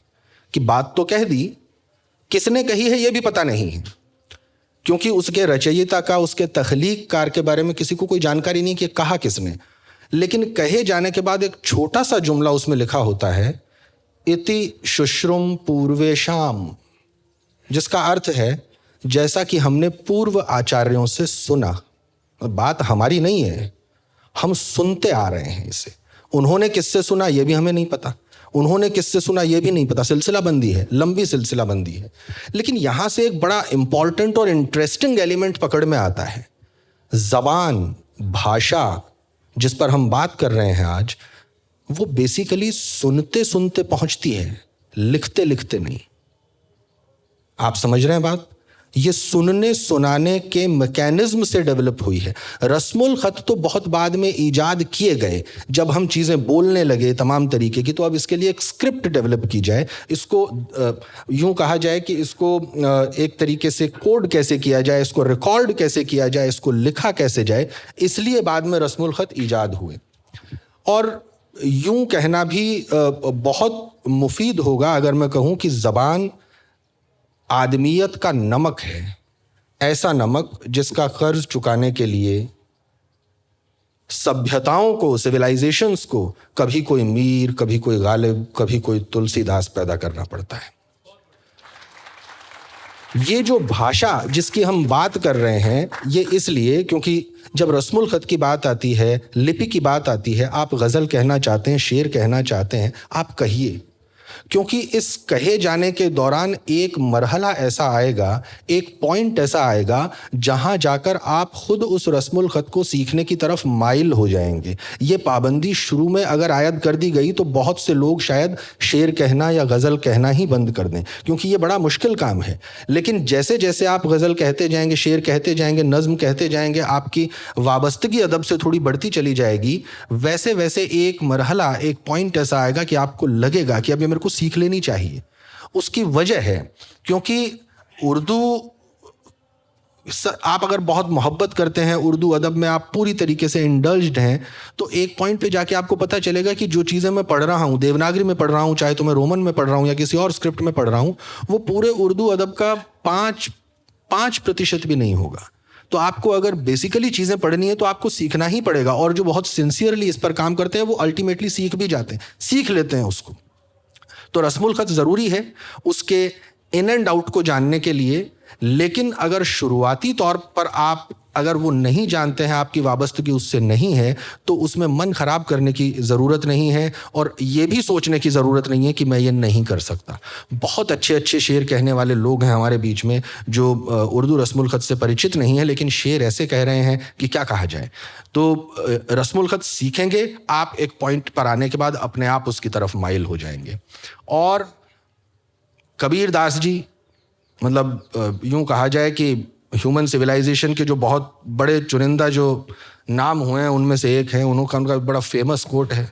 کہ بات تو کہہ دی، کس نے کہی ہے یہ بھی پتہ نہیں ہے، کیونکہ اس کے رچیتا کا، اس کے تخلیق کار کے بارے میں کسی کو کوئی جانکاری نہیں کہ کہا کس نے، لیکن کہے جانے کے بعد ایک چھوٹا سا جملہ اس میں لکھا ہوتا ہے، اتی ششرم پورویشام، جس کا ارتھ ہے جیسا کہ ہم نے پورو آچاریوں سے سنا۔ بات ہماری نہیں ہے، ہم سنتے آ رہے ہیں اسے۔ انہوں نے کس سے سنا یہ بھی ہمیں نہیں پتا، انہوں نے کس سے سنا یہ بھی نہیں پتا، سلسلہ بندی ہے، لمبی سلسلہ بندی ہے۔ لیکن یہاں سے ایک بڑا امپورٹنٹ اور انٹرسٹنگ ایلیمنٹ پکڑ میں آتا ہے۔ زبان، بھاشا جس پر ہم بات کر رہے ہیں آج، وہ بیسیکلی سنتے سنتے پہنچتی ہے، لکھتے لکھتے نہیں۔ آپ سمجھ رہے ہیں بات؟ یہ سننے سنانے کے میکینزم سے ڈیولپ ہوئی ہے۔ رسم الخط تو بہت بعد میں ایجاد کیے گئے، جب ہم چیزیں بولنے لگے تمام طریقے کی، تو اب اس کے لیے ایک اسکرپٹ ڈیولپ کی جائے، اس کو یوں کہا جائے کہ اس کو ایک طریقے سے کوڈ کیسے کیا جائے، اس کو ریکارڈ کیسے کیا جائے، اس کو لکھا کیسے جائے، اس لیے بعد میں رسم الخط ایجاد ہوئے۔ اور یوں کہنا بھی بہت مفید ہوگا اگر میں کہوں کہ زبان آدمیت کا نمک ہے، ایسا نمک جس کا قرض چکانے کے لیے سبھیتاؤں کو، سویلائزیشنز کو کبھی کوئی میر، کبھی کوئی غالب، کبھی کوئی تلسی داس پیدا کرنا پڑتا ہے۔ یہ جو بھاشا جس کی ہم بات کر رہے ہیں، یہ اس لیے کیونکہ جب رسم الخط کی بات آتی ہے، لپی کی بات آتی ہے، آپ غزل کہنا چاہتے ہیں، شعر کہنا چاہتے ہیں، آپ کہیے، کیونکہ اس کہے جانے کے دوران ایک مرحلہ ایسا آئے گا، ایک پوائنٹ ایسا آئے گا جہاں جا کر آپ خود اس رسم الخط کو سیکھنے کی طرف مائل ہو جائیں گے۔ یہ پابندی شروع میں اگر عائد کر دی گئی تو بہت سے لوگ شاید شعر کہنا یا غزل کہنا ہی بند کر دیں، کیونکہ یہ بڑا مشکل کام ہے۔ لیکن جیسے جیسے آپ غزل کہتے جائیں گے، شعر کہتے جائیں گے، نظم کہتے جائیں گے، آپ کی وابستگی ادب سے تھوڑی بڑھتی چلی جائے گی، ویسے ویسے ایک مرحلہ، ایک پوائنٹ ایسا آئے گا کہ آپ کو لگے گا کہ اب یہ میرے کو سیکھ لینی چاہیے۔ اس کی وجہ ہے کیونکہ اردو، آپ اگر بہت محبت کرتے ہیں اردو ادب میں، آپ پوری طریقے سے انڈلجڈ ہیں، تو ایک پوائنٹ پہ جا کے آپ کو پتہ چلے گا کہ جو چیزیں میں پڑھ رہا ہوں، دیوناگری میں پڑھ رہا ہوں، چاہے تو میں رومن میں پڑھ رہا ہوں یا کسی اور اسکرپٹ میں پڑھ رہا ہوں، وہ پورے اردو ادب کا 5% بھی نہیں ہوگا۔ تو آپ کو اگر بیسیکلی چیزیں پڑھنی ہے تو آپ کو سیکھنا ہی پڑے گا, اور جو بہت سنسیئرلی اس پر کام کرتے ہیں وہ الٹیمیٹلی سیکھ بھی جاتے ہیں, سیکھ لیتے ہیں اس کو. تو رسم الخط ضروری ہے اس کے ان اینڈ آؤٹ کو جاننے کے لیے, لیکن اگر شروعاتی طور پر آپ اگر وہ نہیں جانتے ہیں, آپ کی وابستگی اس سے نہیں ہے, تو اس میں من خراب کرنے کی ضرورت نہیں ہے, اور یہ بھی سوچنے کی ضرورت نہیں ہے کہ میں یہ نہیں کر سکتا. بہت اچھے اچھے شعر کہنے والے لوگ ہیں ہمارے بیچ میں جو اردو رسم الخط سے پریچت نہیں ہیں, لیکن شعر ایسے کہہ رہے ہیں کہ کیا کہا جائے. تو رسم الخط سیکھیں گے آپ, ایک پوائنٹ پر آنے کے بعد اپنے آپ اس کی طرف مائل ہو جائیں گے. اور کبیر داس جی, مطلب یوں کہا جائے کہ ہیومن سویلائزیشن کے جو بہت بڑے چنندہ جو نام ہوئے ہیں ان میں سے ایک ہیں. ان کا بڑا فیمس کوٹ ہے,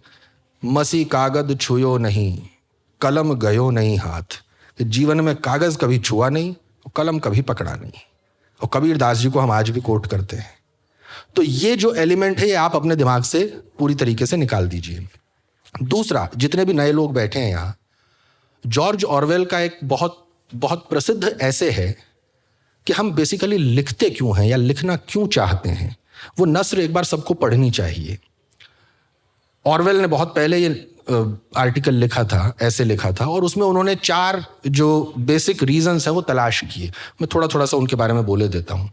مسی کاغذ چھویو نہیں, قلم گیو نہیں ہاتھ. کہ جیون میں کاغذ کبھی چھوا نہیں, قلم کبھی پکڑا نہیں. اور کبیر داس جی کو ہم آج بھی کوٹ کرتے ہیں. تو یہ جو ایلیمنٹ ہے یہ آپ اپنے دماغ سے پوری طریقے سے نکال دیجئے. دوسرا, جتنے بھی نئے لوگ بیٹھے ہیں یہاں, جارج اورویل کا ایک بہت بہت پرسدھ ایسے ہے کہ ہم بیسیکلی لکھتے کیوں ہیں یا لکھنا کیوں چاہتے ہیں. وہ نثر ایک بار سب کو پڑھنی چاہیے. اورویل نے بہت پہلے یہ آرٹیکل لکھا تھا, ایسے لکھا تھا, اور اس میں انہوں نے 4 جو بیسک ریزنز ہیں وہ تلاش کیے. میں تھوڑا تھوڑا سا ان کے بارے میں بولے دیتا ہوں.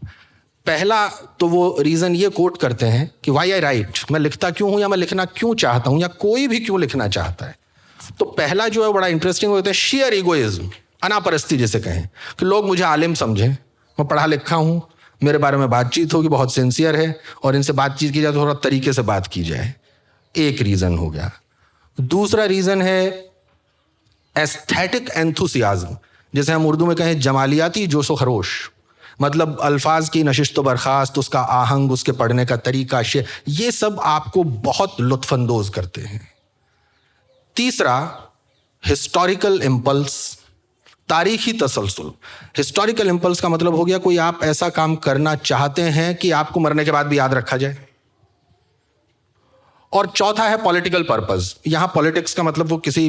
پہلا تو وہ ریزن یہ کوٹ کرتے ہیں کہ وائی آئی رائٹ, میں لکھتا کیوں ہوں یا میں لکھنا کیوں چاہتا ہوں, یا کوئی بھی کیوں لکھنا چاہتا ہے. تو پہلا جو ہے بڑا انٹرسٹنگ ہوتا ہے شیئر ایگوئزم, انا پرستی جسے کہیں, کہ لوگ مجھے عالم سمجھیں, میں پڑھا لکھا ہوں, میرے بارے میں بات چیت ہوگی, بہت سنسیئر ہے, اور ان سے بات چیت کی جائے تو تھوڑا طریقے سے بات کی جائے. ایک ریزن ہو گیا. دوسرا ریزن ہے ایستھیٹک اینتھوسیازم, جیسے ہم اردو میں کہیں جمالیاتی جوش و خروش. مطلب الفاظ کی نشست و برخاست, اس کا آہنگ, اس کے پڑھنے کا طریقہ, یہ سب آپ کو بہت لطف اندوز کرتے ہیں. تیسرا ہسٹوریکل امپلس, تاریخی تسلسل. ہسٹوریکل امپلس کا مطلب ہو گیا کوئی آپ ایسا کام کرنا چاہتے ہیں کہ آپ کو مرنے کے بعد بھی یاد رکھا جائے. اور چوتھا ہے پولیٹیکل پرپز. یہاں پولیٹکس کا مطلب وہ کسی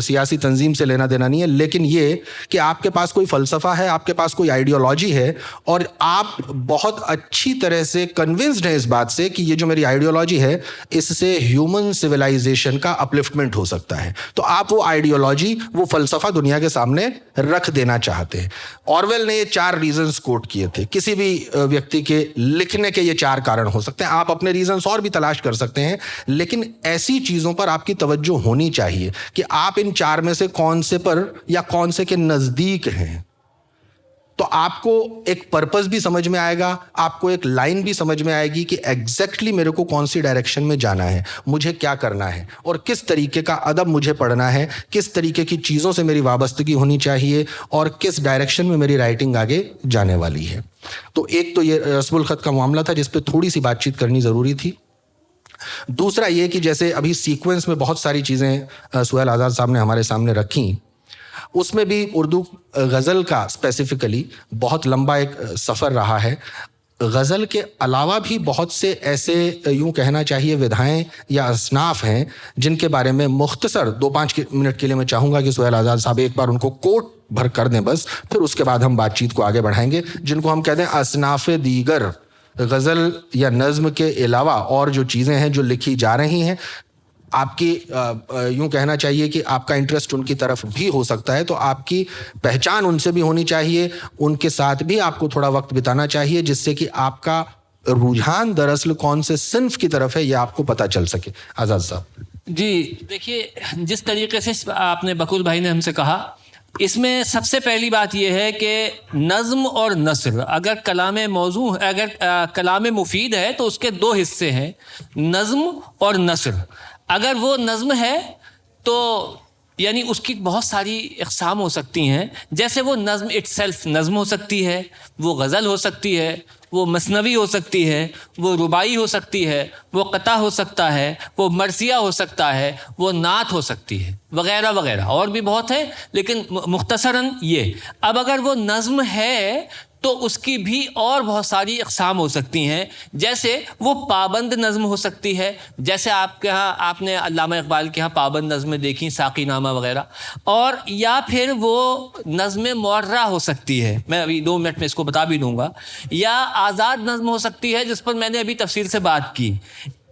سیاسی تنظیم سے لینا دینا نہیں ہے, لیکن یہ کہ آپ کے پاس کوئی فلسفہ ہے, آپ کے پاس کوئی آئیڈیالوجی ہے, اور آپ بہت اچھی طرح سے کنونسڈ ہیں اس بات سے کہ یہ جو میری آئیڈیالوجی ہے اس سے ہیومن سویلائزیشن کا اپلفٹمنٹ ہو سکتا ہے. تو آپ وہ آئیڈیالوجی, وہ فلسفہ دنیا کے سامنے رکھ دینا چاہتے ہیں. اورویل نے یہ 4 ریزنز کوٹ کیے تھے. کسی بھی ویکتی کے لکھنے کے یہ 4 کارن ہو سکتے ہیں. آپ اپنے ریزنز اور بھی تلاش کر سکتے ہیں, لیکن ایسی چیزوں پر آپ کی توجہ ہونی چاہیے کہ آپ ان 4 میں سے کون سے پر یا کون سے کے نزدیک ہیں. تو آپ کو ایک پرپس بھی سمجھ میں آئے گا, آپ کو ایک لائن بھی سمجھ میں آئے گی کہ ایگزیکٹلی میرے کو کون سی ڈائریکشن میں جانا ہے, مجھے کیا کرنا ہے, اور کس طریقے کا ادب مجھے پڑھنا ہے, کس طریقے کی چیزوں سے میری وابستگی ہونی چاہیے, اور کس ڈائریکشن میں میری رائٹنگ آگے جانے والی ہے. تو ایک تو یہ رسم الخط کا معاملہ تھا جس پہ تھوڑی سی بات چیت کرنی ضروری تھی. دوسرا یہ کہ جیسے ابھی سیکوینس میں بہت ساری چیزیں سہیل آزاد صاحب نے ہمارے سامنے رکھیں, اس میں بھی اردو غزل کا اسپیسیفکلی بہت لمبا ایک سفر رہا ہے. غزل کے علاوہ بھی بہت سے ایسے یوں کہنا چاہیے ودھائیں یا اصناف ہیں جن کے بارے میں مختصر 2-5 منٹ کے لیے میں چاہوں گا کہ سہیل آزاد صاحب ایک بار ان کو کوٹ بھر کر دیں بس, پھر اس کے بعد ہم بات چیت کو آگے بڑھائیں گے, جن کو ہم کہتے ہیں اصناف دیگر. غزل یا نظم کے علاوہ اور جو چیزیں ہیں جو لکھی جا رہی ہیں, آپ کی یوں کہنا چاہیے کہ آپ کا انٹرسٹ ان کی طرف بھی ہو سکتا ہے, تو آپ کی پہچان ان سے بھی ہونی چاہیے, ان کے ساتھ بھی آپ کو تھوڑا وقت بتانا چاہیے جس سے کہ آپ کا رجحان دراصل کون سے صنف کی طرف ہے یہ آپ کو پتہ چل سکے. آزاد صاحب. جی دیکھیے, جس طریقے سے آپ نے بقول بھائی نے ہم سے کہا, اس میں سب سے پہلی بات یہ ہے کہ نظم اور نثر اگر کلام موضوع, اگر کلام مفید ہے تو اس کے 2 حصے ہیں, نظم اور نثر. اگر وہ نظم ہے تو یعنی اس کی بہت ساری اقسام ہو سکتی ہیں, جیسے وہ نظم اٹ سیلف نظم ہو سکتی ہے, وہ غزل ہو سکتی ہے, وہ مثنوی ہو سکتی ہے, وہ رباعی ہو سکتی ہے, وہ قطع ہو سکتا ہے, وہ مرثیہ ہو سکتا ہے, وہ نعت ہو سکتی ہے, وغیرہ وغیرہ, اور بھی بہت ہے, لیکن مختصراً یہ. اب اگر وہ نظم ہے تو اس کی بھی اور بہت ساری اقسام ہو سکتی ہیں. جیسے وہ پابند نظم ہو سکتی ہے, جیسے آپ کے ہاں آپ نے علامہ اقبال کے ہاں پابند نظمیں دیکھیں, ساقی نامہ وغیرہ, اور یا پھر وہ نظم معرہ ہو سکتی ہے, میں ابھی 2 منٹ میں اس کو بتا بھی دوں گا, یا آزاد نظم ہو سکتی ہے جس پر میں نے ابھی تفصیل سے بات کی.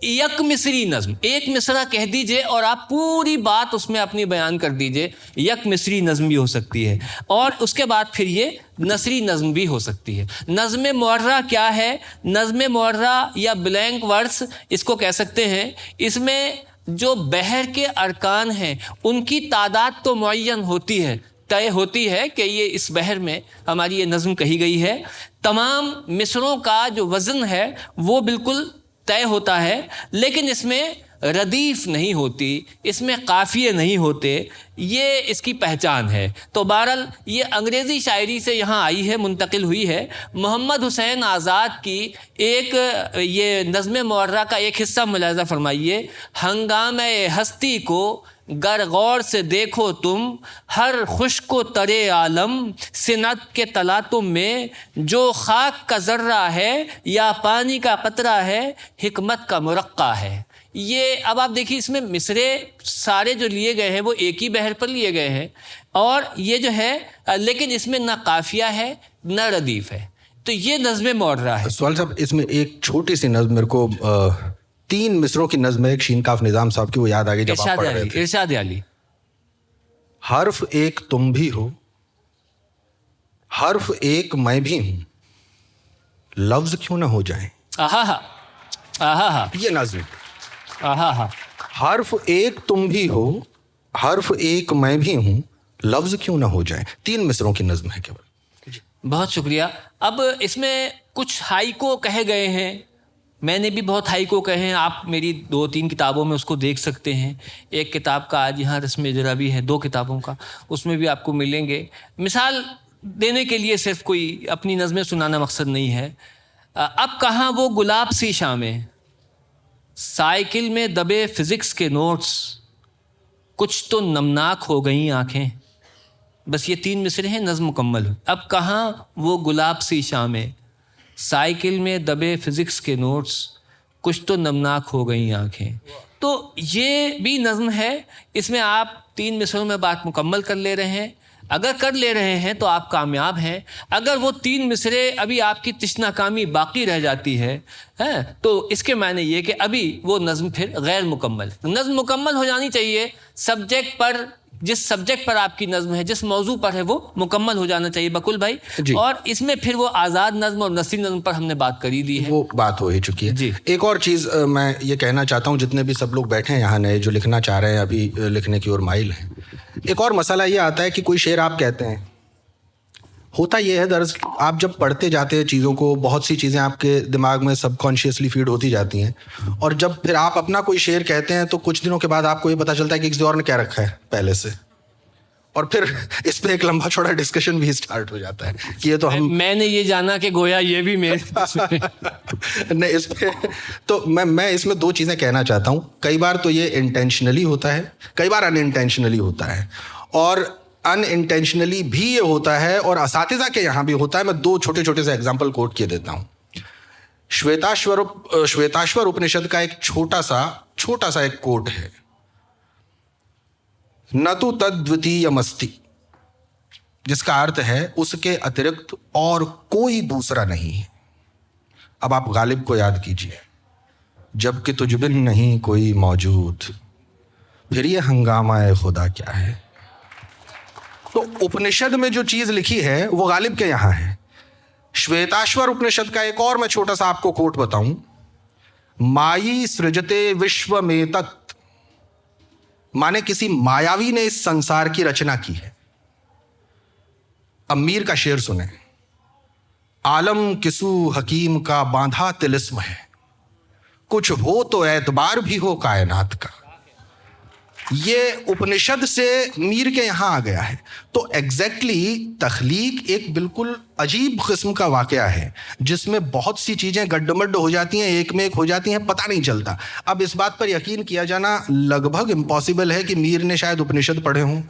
یک مصری نظم, ایک مصرع کہہ دیجئے اور آپ پوری بات اس میں اپنی بیان کر دیجئے, یک مصری نظم بھی ہو سکتی ہے. اور اس کے بعد پھر یہ نثری نظم بھی ہو سکتی ہے. نظم معرہ کیا ہے؟ نظم معرہ یا بلینک ورس اس کو کہہ سکتے ہیں. اس میں جو بحر کے ارکان ہیں ان کی تعداد تو معین ہوتی ہے, طے ہوتی ہے کہ یہ اس بحر میں ہماری یہ نظم کہی گئی ہے. تمام مصروں کا جو وزن ہے وہ بالکل طے ہوتا ہے, لیکن اس میں ردیف نہیں ہوتی, اس میں قافیے نہیں ہوتے, یہ اس کی پہچان ہے. تو بہرحال یہ انگریزی شاعری سے یہاں آئی ہے, منتقل ہوئی ہے. محمد حسین آزاد کی ایک یہ نظم معرہ کا ایک حصہ ملاحظہ فرمائیے. ہنگامہ ہستی کو گر غور سے دیکھو تم, ہر خشک و ترے عالم سنت کے تلاطم میں, جو خاک کا ذرہ ہے یا پانی کا قطرہ ہے, حکمت کا مرقع ہے. یہ اب آپ دیکھیے اس میں مصرے سارے جو لیے گئے ہیں وہ ایک ہی بحر پر لیے گئے ہیں, اور یہ جو ہے لیکن اس میں نہ قافیہ ہے نہ ردیف ہے. تو یہ نظم معرہ ہے. سوال صاحب, اس میں ایک چھوٹی سی نظم میرے کو 3 مصروں کی نظم ہے, ایک شین کاف نظام صاحب کی, وہ یاد آ گئی جب آپ پڑھ رہے تھے. ارشاد علی. حرف ایک تم بھی ہو, حرف ایک میں بھی ہوں, لفظ کیوں نہ ہو جائیں. یہ نظم. حرف ایک تم بھی ہو, حرف ایک میں بھی ہوں, لفظ کیوں نہ ہو جائیں. 3 مصروں کی نظم ہے کیول. بہت شکریہ. اب اس میں کچھ ہائیکو کہے گئے ہیں, میں نے بھی بہت ہائیکو کہے ہیں, آپ میری 2-3 کتابوں میں اس کو دیکھ سکتے ہیں. ایک کتاب کا آج یہاں رسم اجرا بھی ہے, 2 کتابوں کا, اس میں بھی آپ کو ملیں گے. مثال دینے کے لیے صرف کوئی اپنی نظمیں سنانا مقصد نہیں ہے. اب کہاں وہ گلاب سی شامیں, سائیکل میں دبے فزکس کے نوٹس, کچھ تو نمناک ہو گئیں آنکھیں. بس یہ 3 مصرے ہیں, نظم مکمل. اب کہاں وہ گلاب سی شامیں, سائیکل میں دبے فزکس کے نوٹس, کچھ تو نمناک ہو گئیں آنکھیں. تو یہ بھی نظم ہے. اس میں آپ 3 مصروں میں بات مکمل کر لے رہے ہیں. اگر کر لے رہے ہیں تو آپ کامیاب ہیں. اگر وہ 3 مصرے ابھی آپ کی تشنا کامی باقی رہ جاتی ہے تو اس کے معنی یہ کہ ابھی وہ نظم پھر غیر مکمل. نظم مکمل ہو جانی چاہیے سبجیکٹ پر, جس سبجیکٹ پر آپ کی نظم ہے, جس موضوع پر ہے, وہ مکمل ہو جانا چاہیے بکل بھائی جی. اور اس میں پھر وہ آزاد نظم اور نثری نظم پر ہم نے بات کری دی ہے, وہ بات ہو ہی چکی ہے جی. ایک اور چیز میں یہ کہنا چاہتا ہوں, جتنے بھی سب لوگ بیٹھے ہیں یہاں نئے جو لکھنا چاہ رہے ہیں, ابھی لکھنے کی اور مائل ہیں, ایک اور مسئلہ یہ آتا ہے کہ کوئی شعر آپ کہتے ہیں, ہوتا یہ ہے دراصل آپ جب پڑھتے جاتے ہیں چیزوں کو, بہت سی چیزیں آپ کے دماغ میں سب کانشیسلی فیڈ ہوتی جاتی ہیں, اور جب پھر آپ اپنا کوئی شعر کہتے ہیں تو کچھ دنوں کے بعد آپ کو یہ پتہ چلتا ہے کہ کسی اور نے کیا رکھا ہے پہلے سے, اور پھر اس پہ ایک لمبا چوڑا ڈسکشن بھی اسٹارٹ ہو جاتا ہے کہ یہ تو ہم میں نے یہ جانا کہ گویا یہ بھی میرے نہیں. اس پہ تو میں اس میں 2 چیزیں کہنا چاہتا ہوں. کئی بار تو یہ انٹینشنلی ہوتا ہے, کئی بار ان انٹینشنلی ہوتا ہے, اور ان انٹینشنلی بھی یہ ہوتا ہے اور اساتذہ کے یہاں بھی ہوتا ہے. میں 2 چھوٹے چھوٹے سے ایگزامپل کوٹ کیے دیتا ہوں. شویتاشور اپنشد کا ایک چھوٹا سا ایک کوٹ ہے, نہ تو تدویتیہ مستی, جس کا ارتھ ہے اس کے اترکت اور کوئی دوسرا نہیں ہے. اب آپ غالب کو یاد کیجئے, جب کہ تجھ بن نہیں کوئی موجود, پھر یہ ہنگامہ خدا کیا ہے. تو اپنشد میں جو چیز لکھی ہے وہ غالب کے یہاں ہے. شویتاشور اپنشد کا ایک اور میں چھوٹا سا آپ کو کوٹ بتاؤں, مائی سرجتے وشو میں تت, مانے کسی مایاوی نے اس سنسار کی رچنا کی ہے. اب میر کا شعر سنیں, عالم کسو حکیم کا باندھا طلسم ہے, کچھ ہو تو اعتبار بھی ہو کائنات کا. یہ اپنشد سے میر کے یہاں آ گیا ہے. تو ایگزیکٹلی تخلیق ایک بالکل عجیب قسم کا واقعہ ہے جس میں بہت سی چیزیں گڈمڈ ہو جاتی ہیں, ایک میں ایک ہو جاتی ہیں, پتہ نہیں چلتا. اب اس بات پر یقین کیا جانا لگ بھگ امپاسبل ہے کہ میر نے شاید اپنشد پڑھے ہوں,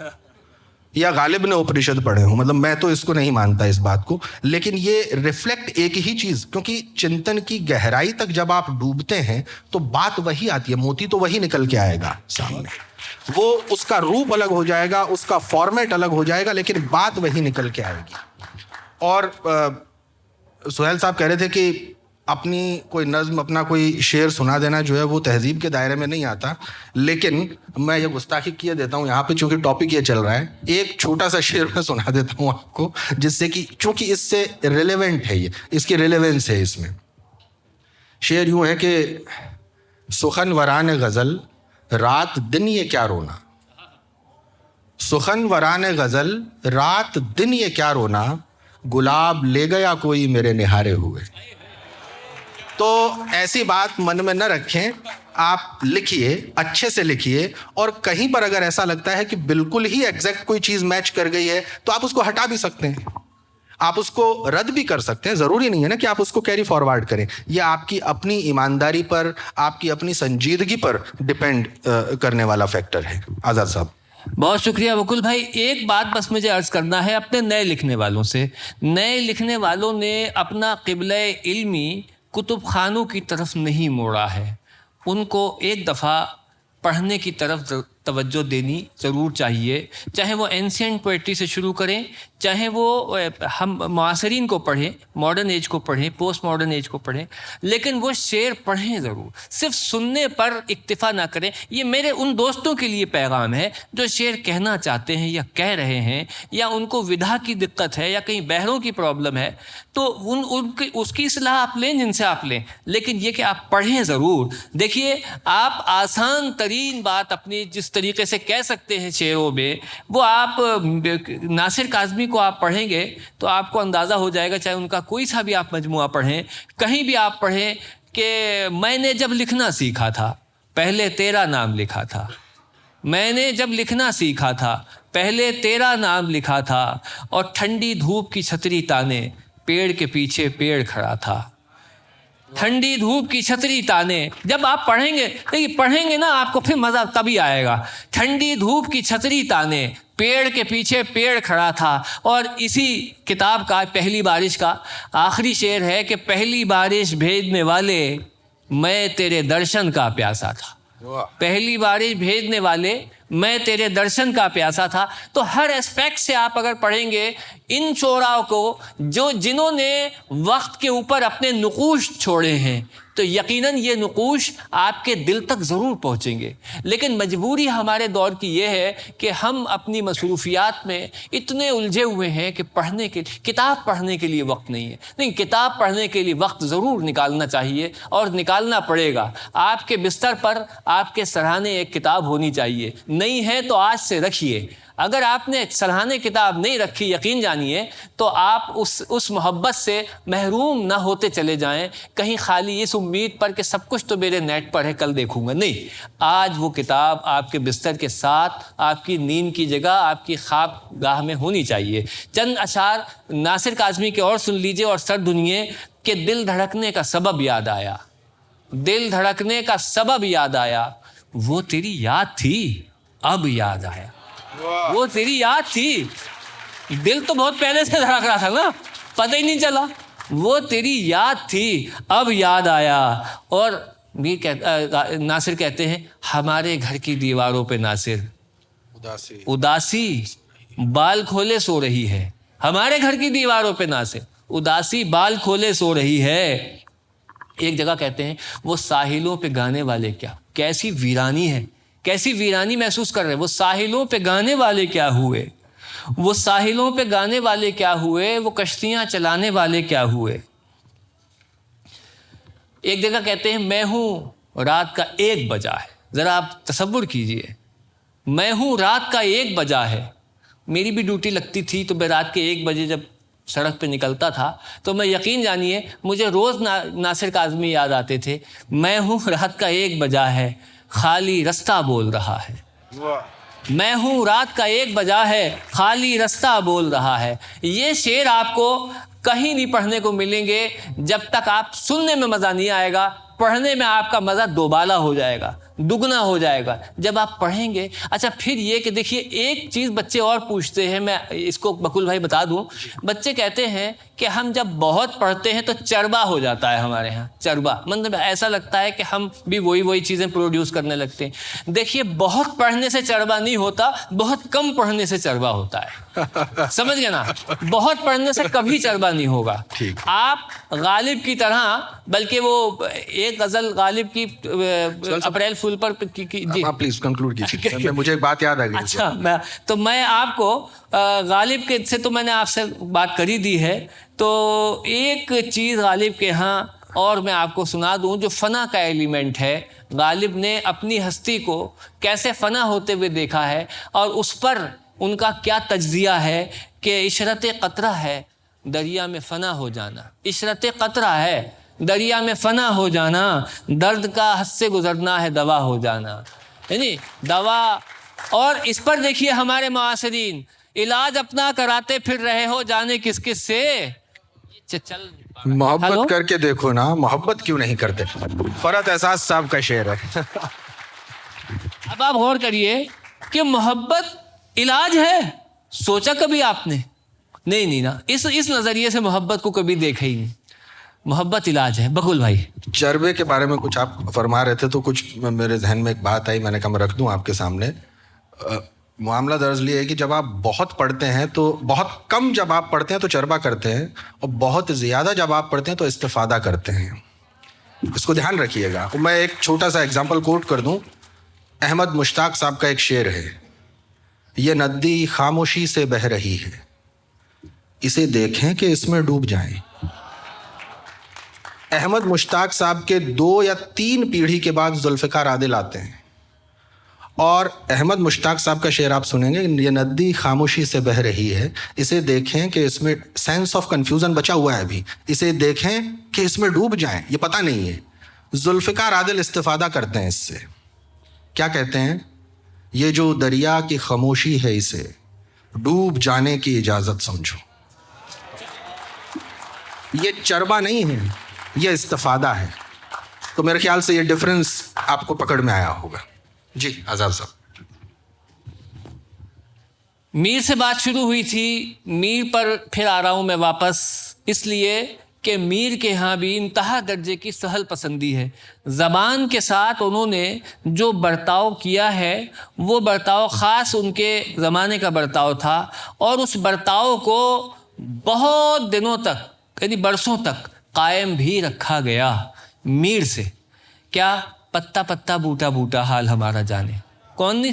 یا غالب نے اپنشد پڑھے ہوں، مطلب میں تو اس کو نہیں مانتا اس بات کو، لیکن یہ ریفلیکٹ ایک ہی چیز، کیونکہ چنتن کی گہرائی تک جب آپ ڈوبتے ہیں تو بات وہی آتی ہے، موتی تو وہی نکل کے آئے گا سامنے، وہ اس کا روپ الگ ہو جائے گا، اس کا فارمیٹ الگ ہو جائے گا، لیکن بات وہی نکل کے آئے گی۔ اور سہیل صاحب کہہ رہے تھے کہ اپنی کوئی نظم، اپنا کوئی شعر سنا دینا جو ہے وہ تہذیب کے دائرے میں نہیں آتا، لیکن میں یہ گستاخی کیے دیتا ہوں یہاں پہ چونکہ ٹاپک یہ چل رہا ہے، ایک چھوٹا سا شعر میں سنا دیتا ہوں آپ کو، جس سے کہ چونکہ اس سے ریلیونٹ ہے، یہ اس کی ریلیونس ہے اس میں۔ شعر یوں ہے کہ سخن وران غزل رات دن یہ کیا رونا، سخن وران غزل رات دن یہ کیا رونا، گلاب لے گیا کوئی میرے نہارے ہوئے۔ تو ایسی بات من میں نہ رکھیں، آپ لکھیے، اچھے سے لکھیے، اور کہیں پر اگر ایسا لگتا ہے کہ بالکل ہی ایگزیکٹ کوئی چیز میچ کر گئی ہے تو آپ اس کو ہٹا بھی سکتے ہیں، آپ اس کو رد بھی کر سکتے ہیں، ضروری نہیں ہے نا کہ آپ اس کو کیری فارورڈ کریں، یہ آپ کی اپنی ایمانداری پر، آپ کی اپنی سنجیدگی پر ڈپینڈ کرنے والا فیکٹر ہے۔ آزاد صاحب بہت شکریہ وکل بھائی۔ ایک بات بس مجھے عرض کرنا ہے اپنے نئے لکھنے والوں سے، نئے لکھنے والوں نے اپنا قبلہ علمی کتب خانوں کی طرف نہیں موڑا ہے، ان کو ایک دفعہ پڑھنے کی طرف توجہ دینی ضرور چاہیے، چاہے وہ اینشینٹ پوئٹری سے شروع کریں، چاہے وہ ہم معاصرین کو پڑھیں، ماڈرن ایج کو پڑھیں، پوسٹ ماڈرن ایج کو پڑھیں، لیکن وہ شعر پڑھیں ضرور، صرف سننے پر اکتفا نہ کریں۔ یہ میرے ان دوستوں کے لیے پیغام ہے جو شعر کہنا چاہتے ہیں یا کہہ رہے ہیں، یا ان کو ودھا کی دقت ہے یا کہیں بہروں کی پرابلم ہے، تو اس کی اصلاح آپ لیں جن سے آپ لیں، لیکن یہ کہ آپ پڑھیں ضرور۔ دیکھیے، آپ آسان ترین بات اپنی جس طریقے سے کہہ سکتے ہیں شعروں میں، وہ آپ ناصر کاظمی کو آپ پڑھیں گے تو آپ کو اندازہ ہو جائے گا، چاہے ان کا کوئی سا بھی آپ مجموعہ پڑھیں، کہیں بھی آپ پڑھیں کہ میں نے جب لکھنا سیکھا تھا پہلے تیرا نام لکھا تھا، میں نے جب لکھنا سیکھا تھا پہلے تیرا نام لکھا تھا، اور ٹھنڈی دھوپ کی چھتری تانے پیڑ کے پیچھے پیڑ کھڑا تھا، ٹھنڈی دھوپ کی چھتری تانے۔ جب آپ پڑھیں گے، دیکھیے پڑھیں گے نا، آپ کو پھر مزہ تبھی آئے گا۔ ٹھنڈی دھوپ کی چھتری تانے پیڑ کے پیچھے پیڑ کھڑا تھا، اور اسی کتاب کا پہلی بارش کا آخری شعر ہے کہ پہلی بارش بھیجنے والے میں تیرے درشن کا پیاسا تھا، پہلی بارش بھیجنے والے میں تیرے درشن کا پیاسا تھا۔ تو ہر اسپیکٹ سے آپ اگر پڑھیں گے ان شعراء کو جنہوں نے وقت کے اوپر اپنے نقوش چھوڑے ہیں، تو یقیناً یہ نقوش آپ کے دل تک ضرور پہنچیں گے، لیکن مجبوری ہمارے دور کی یہ ہے کہ ہم اپنی مصروفیات میں اتنے الجھے ہوئے ہیں کہ کتاب پڑھنے کے لیے وقت نہیں ہے۔ نہیں، کتاب پڑھنے کے لیے وقت ضرور نکالنا چاہیے، اور نکالنا پڑے گا۔ آپ کے بستر پر آپ کے سرہانے ایک کتاب ہونی چاہیے، نہیں ہے تو آج سے رکھیے۔ اگر آپ نے سرہانے کتاب نہیں رکھی، یقین جانیے تو آپ اس محبت سے محروم نہ ہوتے چلے جائیں، کہیں خالی اس امید پر کہ سب کچھ تو میرے نیٹ پر ہے، کل دیکھوں گا۔ نہیں، آج وہ کتاب آپ کے بستر کے ساتھ آپ کی نیند کی جگہ، آپ کی خواب گاہ میں ہونی چاہیے۔ چند اشعار ناصر کاظمی کے اور سن لیجئے اور سر دھنیے کہ دل دھڑکنے کا سبب یاد آیا، دل دھڑکنے کا سبب یاد آیا، وہ تیری یاد تھی اب یاد آیا، وہ تیری یاد تھی، دل تو بہت پہلے سے دھڑک رہا تھا نا، پتہ ہی نہیں چلا، وہ تیری یاد تھی اب یاد آیا۔ اور ناصر کہتے ہیں ہمارے گھر کی دیواروں پہ ناصر اداسی بال کھولے سو رہی ہے، ہمارے گھر کی دیواروں پہ ناصر اداسی بال کھولے سو رہی ہے۔ ایک جگہ کہتے ہیں وہ ساحلوں پہ گانے والے کیا، کیسی ویرانی ہے، کیسی ویرانی محسوس کر رہے ہیں، وہ ساحلوں پہ گانے والے کیا ہوئے، وہ ساحلوں پہ گانے والے کیا ہوئے، وہ کشتیاں چلانے والے کیا ہوئے۔ ایک جگہ کہتے ہیں میں ہوں رات کا 1 بجا ہے، ذرا آپ تصور کیجئے، میں ہوں رات کا 1 بجا ہے۔ میری بھی ڈیوٹی لگتی تھی تو میں رات کے 1 بجے جب سڑک پہ نکلتا تھا تو میں یقین جانیے مجھے روز ناصر کاظمی یاد آتے تھے۔ میں ہوں رات کا 1 بجا ہے، خالی رستہ بول رہا ہے، میں ہوں رات کا 1 بجا ہے، خالی رستہ بول رہا ہے۔ یہ شعر آپ کو کہیں نہیں پڑھنے کو ملیں گے، جب تک آپ سننے میں مزہ نہیں آئے گا پڑھنے میں آپ کا مزہ دوبالا ہو جائے گا, دگنا ہو جائے گا جب آپ پڑھیں گے. اچھا پھر یہ کہ دیکھیے ایک چیز بچے اور پوچھتے ہیں, میں اس کو بکول بھائی بتا دوں. بچے کہتے ہیں کہ ہم جب بہت پڑھتے ہیں تو چربا ہو جاتا ہے ہمارے ہاں, چربا مطلب ایسا لگتا ہے کہ ہم بھی وہی چیزیں پروڈیوس کرنے لگتے ہیں. دیکھیے بہت پڑھنے سے چربا نہیں ہوتا, بہت کم پڑھنے سے چربا ہوتا ہے. سمجھ گئے نا, بہت پڑھنے سے کبھی چربا نہیں ہوگا. آپ غالب کی طرح, بلکہ وہ ایک غزل غالب کی اپریل فول پر جی پلیز کنکلوڈ کیجیے, مجھے ایک بات یاد آ گئی. اچھا تو میں آپ کو غالب کے سے تو میں نے آپ سے بات کری دی ہے, تو ایک چیز غالب کے ہاں اور میں آپ کو سنا دوں جو فنا کا ایلیمنٹ ہے. غالب نے اپنی ہستی کو کیسے فنا ہوتے ہوئے دیکھا ہے اور اس پر ان کا کیا تجزیہ ہے کہ عشرت قطرہ ہے دریا میں فنا ہو جانا. عشرت قطرہ ہے دریا میں فنا ہو جانا, درد کا حد سے گزرنا ہے دوا ہو جانا. یعنی دوا. اور اس پر دیکھیے ہمارے معاصرین علاج اپنا کراتے پھر رہے ہو جانے کس کس سے. چل محبت کر کے دیکھو نا, محبت کیوں نہیں کرتے. فرحت احساس صاحب کا شعر ہے. اب آپ غور کریے کہ محبت علاج ہے. سوچا کبھی آپ نے؟ نہیں نا, اس نظریے سے محبت کو کبھی دیکھا ہی نہیں. محبت علاج ہے. بکول بھائی چربے کے بارے میں کچھ آپ فرما رہے تھے تو کچھ میرے ذہن میں ایک بات آئی, میں نے کہا میں رکھ دوں آپ کے سامنے. معاملہ دراصل یہ ہے کہ جب آپ بہت پڑھتے ہیں تو بہت کم جب آپ پڑھتے ہیں تو چربا کرتے ہیں, اور بہت زیادہ جب آپ پڑھتے ہیں تو استفادہ کرتے ہیں. اس کو دھیان رکھیے گا. میں ایک چھوٹا سا ایگزامپل کوٹ کر دوں. احمد مشتاق صاحب کا ایک شعر ہے, یہ ندی خاموشی سے بہہ رہی ہے, اسے دیکھیں کہ اس میں ڈوب جائیں. احمد مشتاق صاحب کے 2 یا 3 پیڑھی کے بعد ذوالفقار عادل آتے ہیں, اور احمد مشتاق صاحب کا شعر آپ سنیں گے, یہ ندی خاموشی سے بہہ رہی ہے, اسے دیکھیں کہ اس میں سینس آف کنفیوژن بچا ہوا ہے ابھی, اسے دیکھیں کہ اس میں ڈوب جائیں, یہ پتہ نہیں ہے. ذوالفقار عادل استفادہ کرتے ہیں اس سے. کیا کہتے ہیں؟ یہ جو دریا کی خاموشی ہے اسے ڈوب جانے کی اجازت سمجھو. یہ چربا نہیں ہے, یہ استفادہ ہے. تو میرے خیال سے یہ ڈفرنس آپ کو پکڑ میں آیا ہوگا. جی آزاد صاحب. میر سے بات شروع ہوئی تھی, میر پر پھر آ رہا ہوں میں واپس, اس لیے کہ میر کے ہاں بھی انتہا درجے کی سہل پسندی ہے. زبان کے ساتھ انہوں نے جو برتاؤ کیا ہے وہ برتاؤ خاص ان کے زمانے کا برتاؤ تھا, اور اس برتاؤ کو بہت دنوں تک یعنی برسوں تک قائم بھی رکھا گیا میر سے. کیا پتا پتا بوٹا بوٹا حال ہمارا جانے.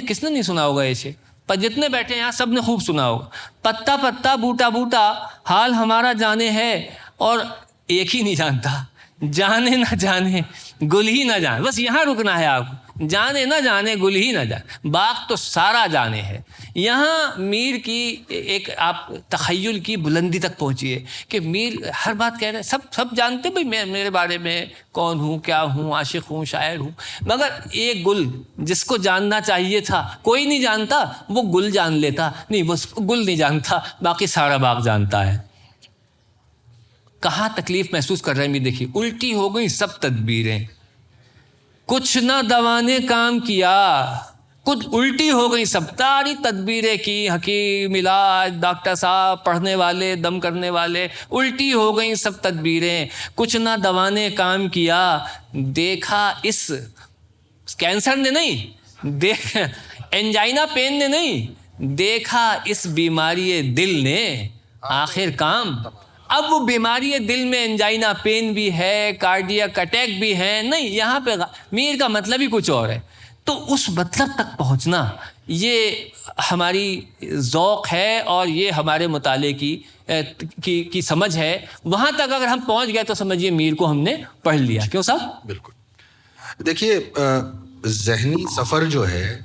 کس نے نہیں سنا ہوگا ایسے, پر جتنے بیٹھے ہیں یہاں سب نے خوب سنا ہوگا. پتا پتا بوٹا بوٹا حال ہمارا جانے ہے, اور ایک ہی نہیں جانتا, جانے نہ جانے گل ہی نہ جانے. بس یہاں رکنا ہے آپ کو, جانے نہ جانے گل ہی نہ جانے, باغ تو سارا جانے ہے. یہاں میر کی ایک آپ تخیل کی بلندی تک پہنچیے کہ میر ہر بات کہہ رہے ہیں, سب جانتے بھائی میں میرے بارے میں کون ہوں, کیا ہوں, عاشق ہوں, شاعر ہوں, مگر ایک گل جس کو جاننا چاہیے تھا کوئی نہیں جانتا, وہ گل جان لیتا. نہیں, وہ گل نہیں جانتا, باقی سارا باغ جانتا ہے. کہاں تکلیف محسوس کر رہے ہیں. دیکھیے الٹی ہو گئی سب تدبیریں, کچھ نہ دوا نے کام کیا, کچھ الٹی ہو گئی سب ساری تدبیریں کی, حکیم, علاج, ڈاکٹر صاحب, پڑھنے والے, دم کرنے والے, الٹی ہو گئی سب تدبیریں. کچھ نہ دوا نے کام کیا, دیکھا اس کینسر نے نہیں, انجائنا پین نے نہیں, دیکھا اس بیماری دل نے آخر کام. اب وہ بیماری دل میں انجائنا پین بھی ہے, کارڈیاک اٹیک بھی ہے نہیں, یہاں پہ میر کا مطلب ہی کچھ اور ہے. تو اس مطلب تک پہنچنا یہ ہماری ذوق ہے اور یہ ہمارے مطالعے کی سمجھ ہے. وہاں تک اگر ہم پہنچ گئے تو سمجھیے میر کو ہم نے پڑھ لیا. کیوں صاحب؟ بالکل. دیکھیے ذہنی سفر جو ہے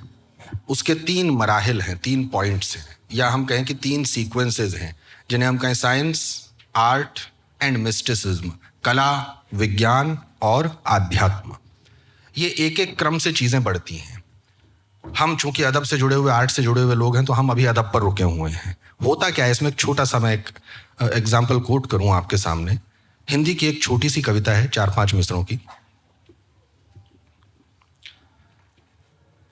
اس کے 3 مراحل ہیں, 3 پوائنٹس ہیں, یا ہم کہیں کہ 3 سیکوینسز ہیں جنہیں ہم کہیں سائنس, آرٹ اینڈ مسٹسزم, کلا, وگیان اور آدھیاتم. یہ ایک ایک کرم سے چیزیں بڑھتی ہیں. ہم چونکہ ادب سے جڑے ہوئے, آرٹ سے جڑے ہوئے لوگ ہیں تو ہم ابھی ادب پر رکے ہوئے ہیں. ہوتا کیا ہے اس میں, ایک چھوٹا سا میں ایک ایگزامپل کوٹ کروں آپ کے سامنے. ہندی کی ایک چھوٹی سی کویتا ہے 4-5 مصروں کی.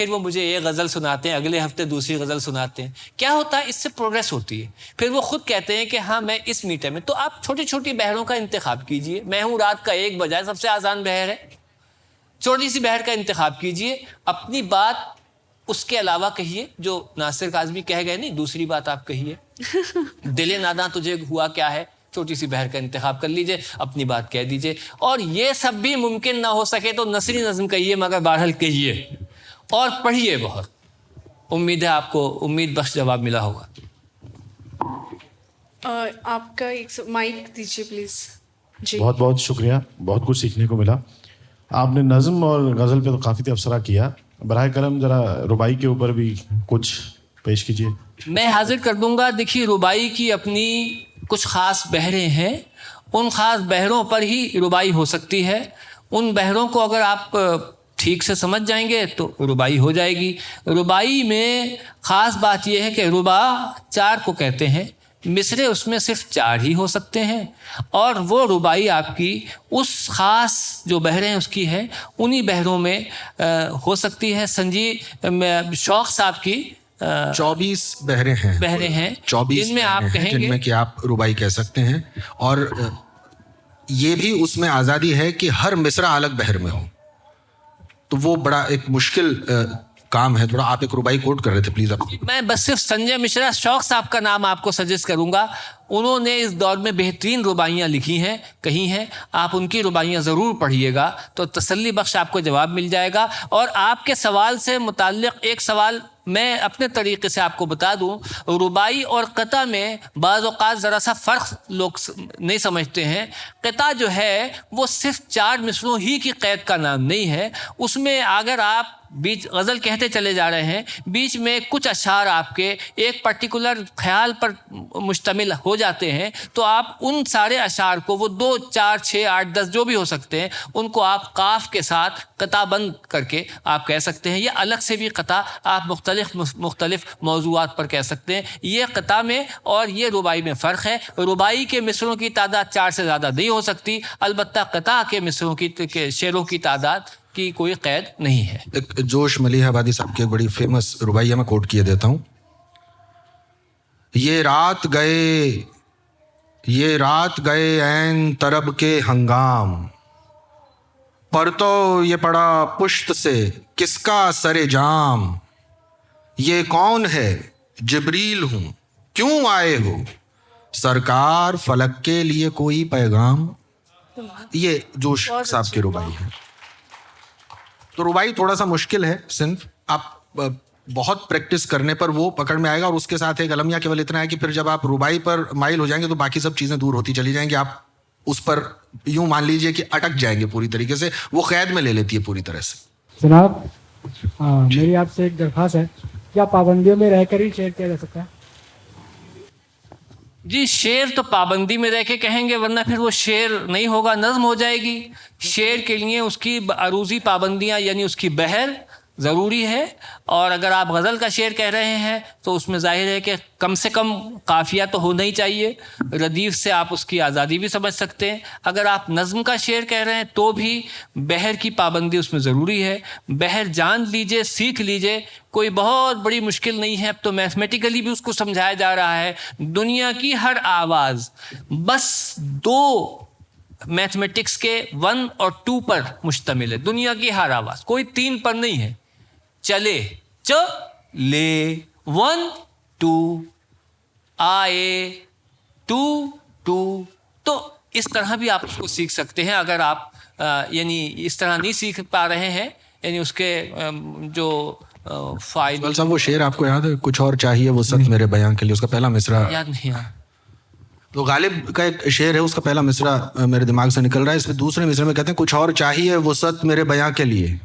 پھر وہ مجھے ایک غزل سناتے ہیں, اگلے ہفتے دوسری غزل سناتے ہیں. کیا ہوتا ہے, اس سے پروگریس ہوتی ہے. پھر وہ خود کہتے ہیں کہ ہاں میں اس میٹر میں. تو آپ چھوٹی چھوٹی بحروں کا انتخاب کیجئے. میں ہوں رات کا 1 بجا سب سے آسان بحر ہے. چھوٹی سی بحر کا انتخاب کیجئے, اپنی بات اس کے علاوہ کہیے جو ناصر کاظمی کہہ گئے, نہیں دوسری بات آپ کہیے. دل ناداں تجھے ہوا کیا ہے, چھوٹی سی بحر کا انتخاب کر لیجئے, اپنی بات کہہ دیجئے. اور یہ سب بھی ممکن نہ ہو سکے تو نثری نظم کہیے, مگر بہرحال کہیے اور پڑھیے بہت. امید ہے آپ کو امید بخش جواب ملا ہوگا. آپ کا ایک مائک دیجیے پلیز. جی بہت بہت شکریہ, بہت کچھ سیکھنے کو ملا. آپ نے نظم اور غزل پہ تو کافی تبصرہ کیا, براہ کرم ذرا ربائی کے اوپر بھی کچھ پیش کیجیے. میں حاضر کر دوں گا. دیکھیے ربائی کی اپنی کچھ خاص بحریں ہیں, ان خاص بحروں پر ہی ربائی ہو سکتی ہے. ان بحروں کو اگر آپ ٹھیک سے سمجھ جائیں گے تو ربائی ہو جائے گی. ربائی میں خاص بات یہ ہے کہ ربا 4 کو کہتے ہیں, مصرے اس میں صرف 4 ہی ہو سکتے ہیں. اور وہ ربائی آپ کی اس خاص جو بحریں اس کی ہیں انہی بحروں میں ہو سکتی ہے. سنجی شوق صاحب کی 24 بحریں ہیں 24 جن میں آپ کہیں جن میں کہ آپ ربائی کہہ سکتے ہیں. اور یہ بھی اس میں آزادی ہے کہ ہر مصرع الگ بحر میں ہو, تو وہ بڑا ایک مشکل کام ہے. تھوڑا آپ ایک ربائی کوٹ کر رہے تھے, پلیز. آپ میں بس صرف سنجے مشرا شوق صاحب کا نام آپ کو سجیسٹ کروں گا. انہوں نے اس دور میں بہترین ربائیاں لکھی ہیں, کہی ہیں. آپ ان کی ربائیاں ضرور پڑھیے گا تو تسلی بخش آپ کو جواب مل جائے گا. اور آپ کے سوال سے متعلق ایک سوال میں اپنے طریقے سے آپ کو بتا دوں. ربائی اور قطع میں بعض اوقات ذرا سا فرق لوگ نہیں سمجھتے ہیں. قطع جو ہے وہ صرف 4 مصروں ہی کی قید کا نام نہیں ہے. اس میں اگر آپ بیچ غزل کہتے چلے جا رہے ہیں, بیچ میں کچھ اشعار آپ کے ایک پرٹیکولر خیال پر مشتمل ہو جاتے ہیں, تو آپ ان سارے اشعار کو, وہ 2 4 6 8 10 جو بھی ہو سکتے ہیں, ان کو آپ قاف کے ساتھ قطع بند کر کے آپ کہہ سکتے ہیں. یا الگ سے بھی قطع آپ مختلف موضوعات پر کہہ سکتے ہیں. یہ قطع میں اور یہ ربائی میں فرق ہے. ربائی کے مصروں کی تعداد 4 سے زیادہ نہیں ہو سکتی, البتہ قطع کے مصروں کی شعروں کی تعداد کی کوئی قید نہیں ہے. ایک جوش ملیح آبادی صاحب کی ایک بڑی فیمس رباعیہ میں کوٹ کیے دیتا ہوں. یہ رات گئے عین طرب کے ہنگام, پر تو یہ پڑا پشت سے کس کا سر جام. یہ کون ہے جبریل ہوں کیوں آئے ہو, سرکار فلک کے لیے کوئی پیغام. یہ جوش صاحب کی ربائی ہے. تو ربائی تھوڑا سا مشکل ہے صنف, آپ بہت پریکٹس کرنے پر وہ پکڑ میں آئے گا. اور اس کے ساتھ ایک المیہ کیول اتنا ہے کہ پھر جب آپ ربائی پر مائل ہو جائیں گے تو باقی سب چیزیں دور ہوتی چلی جائیں گی. آپ اس پر یوں مان لیجئے کہ اٹک جائیں گے پوری طریقے سے, وہ قید میں لے لیتی ہے پوری طرح سے. جناب میری آپ سے ایک درخواست ہے, کیا پابندیوں میں رہ کر ہی شعر کیا جا سکتا ہے؟ جی شعر تو پابندی میں رہ کے کہیں گے, ورنہ پھر وہ شعر نہیں ہوگا, نظم ہو جائے گی. شعر کے لیے اس کی عروضی پابندیاں یعنی اس کی بحر ضروری ہے. اور اگر آپ غزل کا شعر کہہ رہے ہیں تو اس میں ظاہر ہے کہ کم سے کم قافیہ تو ہونا ہی چاہیے. ردیف سے آپ اس کی آزادی بھی سمجھ سکتے ہیں. اگر آپ نظم کا شعر کہہ رہے ہیں تو بھی بحر کی پابندی اس میں ضروری ہے. بحر جان لیجئے, سیکھ لیجئے, کوئی بہت بڑی مشکل نہیں ہے. اب تو میتھمیٹیکلی بھی اس کو سمجھایا جا رہا ہے. دنیا کی ہر آواز بس 2 میتھمیٹکس کے 1 اور 2 پر مشتمل ہے. دنیا کی ہر آواز, کوئی 3 پر نہیں ہے. چلے لے 1 2, آئے 2 2, تو اس طرح بھی آپ اس کو سیکھ سکتے ہیں. اگر آپ یعنی اس طرح نہیں سیکھ پا رہے ہیں, یعنی اس کے جو فائدے. صاحب وہ شعر آپ کو یاد ہے, کچھ اور چاہیے وسعت میرے بیان کے لیے, اس کا پہلا مصرع یاد نہیں ہے. تو غالب کا ایک شعر ہے, اس کا پہلا مصرع میرے دماغ سے نکل رہا ہے. اس میں دوسرے مصرع میں کہتے ہیں کچھ اور چاہیے وسعت میرے بیان کے لیے,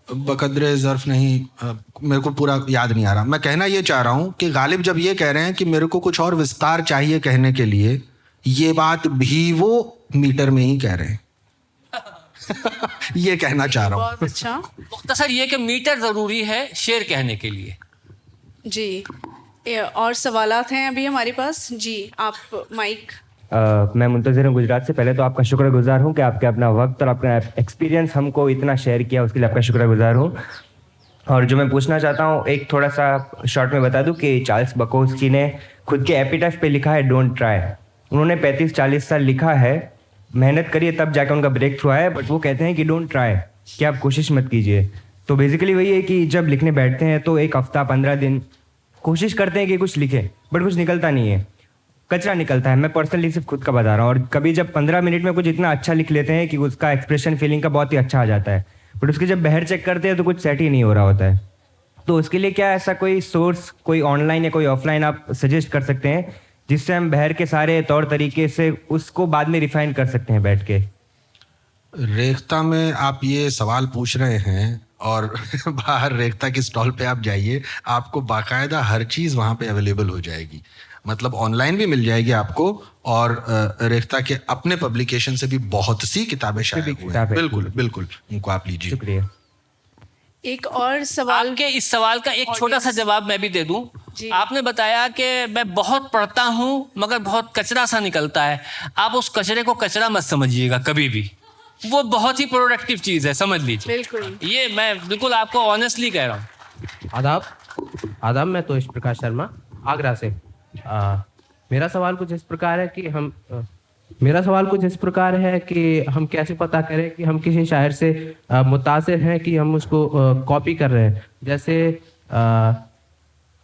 بقدر ظرف نہیں, میرے کو پورا یاد نہیں آ رہا. میں کہنا یہ چاہ رہا ہوں کہ غالب جب یہ کہہ رہے ہیں کہ میرے کو کچھ اور وستار چاہیے کہنے کے لیے, یہ بات بھی وہ میٹر میں ہی کہہ رہے ہیں. یہ کہنا چاہ رہا ہوں. بہت اچھا. مختصر یہ کہ میٹر ضروری ہے شعر کہنے کے لیے. جی اور سوالات ہیں ابھی ہمارے پاس. جی آپ مائک. میں منتظر ہوں گجرات سے. پہلے تو آپ کا شکر گزار ہوں کہ آپ کے اپنا وقت اور اپنا ایکسپیرینس ہم کو اتنا شیئر کیا, اس کے لیے آپ کا شکر گزار ہوں. اور جو میں پوچھنا چاہتا ہوں, ایک تھوڑا سا شارٹ میں بتا دوں کہ چارلس بکوسکی نے خود کے ایپیٹاف پہ لکھا ہے ڈونٹ ٹرائی. انہوں نے 35-40 سال لکھا ہے, محنت کریے تب جا کے ان کا بریک تھرو آیا, بٹ وہ کہتے ہیں کہ ڈونٹ ٹرائی, کہ آپ کوشش مت کیجیے. تو بیسیکلی وہی ہے کہ جب لکھنے بیٹھتے ہیں تو ایک ہفتہ 15 دن کوشش کرتے ہیں کہ کچھ لکھیں, بٹ کچھ نکلتا نہیں ہے, کچرا نکلتا ہے. میں پرسنلی صرف خود کا بتا رہا ہوں. اور کبھی جب 15 منٹ میں کچھ اتنا اچھا لکھ لیتے ہیں کہ اس کا ایکسپریشن فیلنگ کا بہت ہی اچھا آ جاتا ہے, بٹ اس کے جب بہر چیک کرتے ہیں تو کچھ سیٹ ہی نہیں ہو رہا ہوتا ہے. تو اس کے لیے کیا ایسا کوئی سورس, کوئی آن لائن یا کوئی آف لائن آپ سجیسٹ کر سکتے ہیں جس سے ہم بہر کے سارے طور طریقے سے اس کو بعد میں ریفائن کر سکتے ہیں بیٹھ کے؟ ریختہ میں آپ یہ سوال پوچھ رہے ہیں, اور باہر ریختہ کی اسٹال پہ آپ جائیے, آپ کو باقاعدہ ہر چیز وہاں پہ اویلیبل ہو جائے گی. مطلب آن لائن بھی مل جائے گی آپ کو, اور ریختہ کے اپنے پبلیکیشن سے بھی بہت سی کتابیں شائع ہوئی ہیں. بالکل بالکل, ان کو آپ لیجیے. شکریہ. ایک اور سوال, آپ کے اس سوال کا ایک چھوٹا سا جواب میں بھی دے دوں. آپ نے بتایا کہ میں بہت پڑھتا ہوں مگر بہت کچرا سا نکلتا ہے. آپ اس کچرے کو کچرا مت سمجھیے گا کبھی بھی, وہ بہت ہی پروڈکٹیو چیز ہے, سمجھ لیجیے. بالکل, یہ میں بالکل آپ کو آنیسٹلی کہہ رہا ہوں. آداب, میں توش پرکاش شرما آگرہ سے. میرا سوال کچھ اس پرکار ہے کہ ہم کیسے پتہ کریں کہ ہم کسی شاعر سے متاثر ہیں کہ ہم اس کو کاپی کر رہے ہیں. جیسے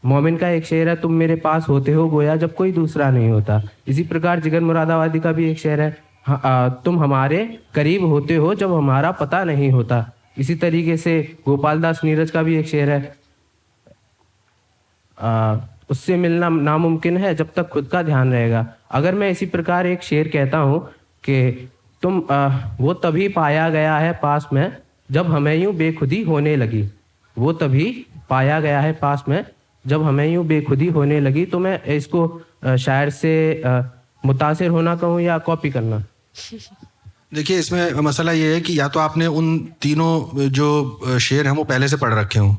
مومن کا ایک شعر ہے, تم میرے پاس ہوتے ہو گویا جب کوئی دوسرا نہیں ہوتا. اسی پرکار جگر مراد آبادی کا بھی ایک شعر ہے, تم ہمارے قریب ہوتے ہو جب ہمارا پتہ نہیں ہوتا. اسی طریقے سے گوپال داس نیرج کا بھی ایک شعر ہے, اس سے ملنا ناممکن ہے جب تک خود کا دھیان رہے گا. اگر میں اسی پرکار ایک شعر کہتا ہوں کہ تم وہ تبھی پایا گیا ہے پاس میں جب ہمیں یوں بے خودی ہونے لگی, وہ تبھی پایا گیا ہے پاس میں جب ہمیں یوں بے خودی ہونے لگی, تو میں اس کو شاعر سے متاثر ہونا کہوں یا کاپی کرنا؟ دیکھیے, اس میں مسئلہ یہ ہے کہ یا تو آپ نے ان تینوں جو شعر ہیں وہ پہلے سے پڑھ رکھے ہوں.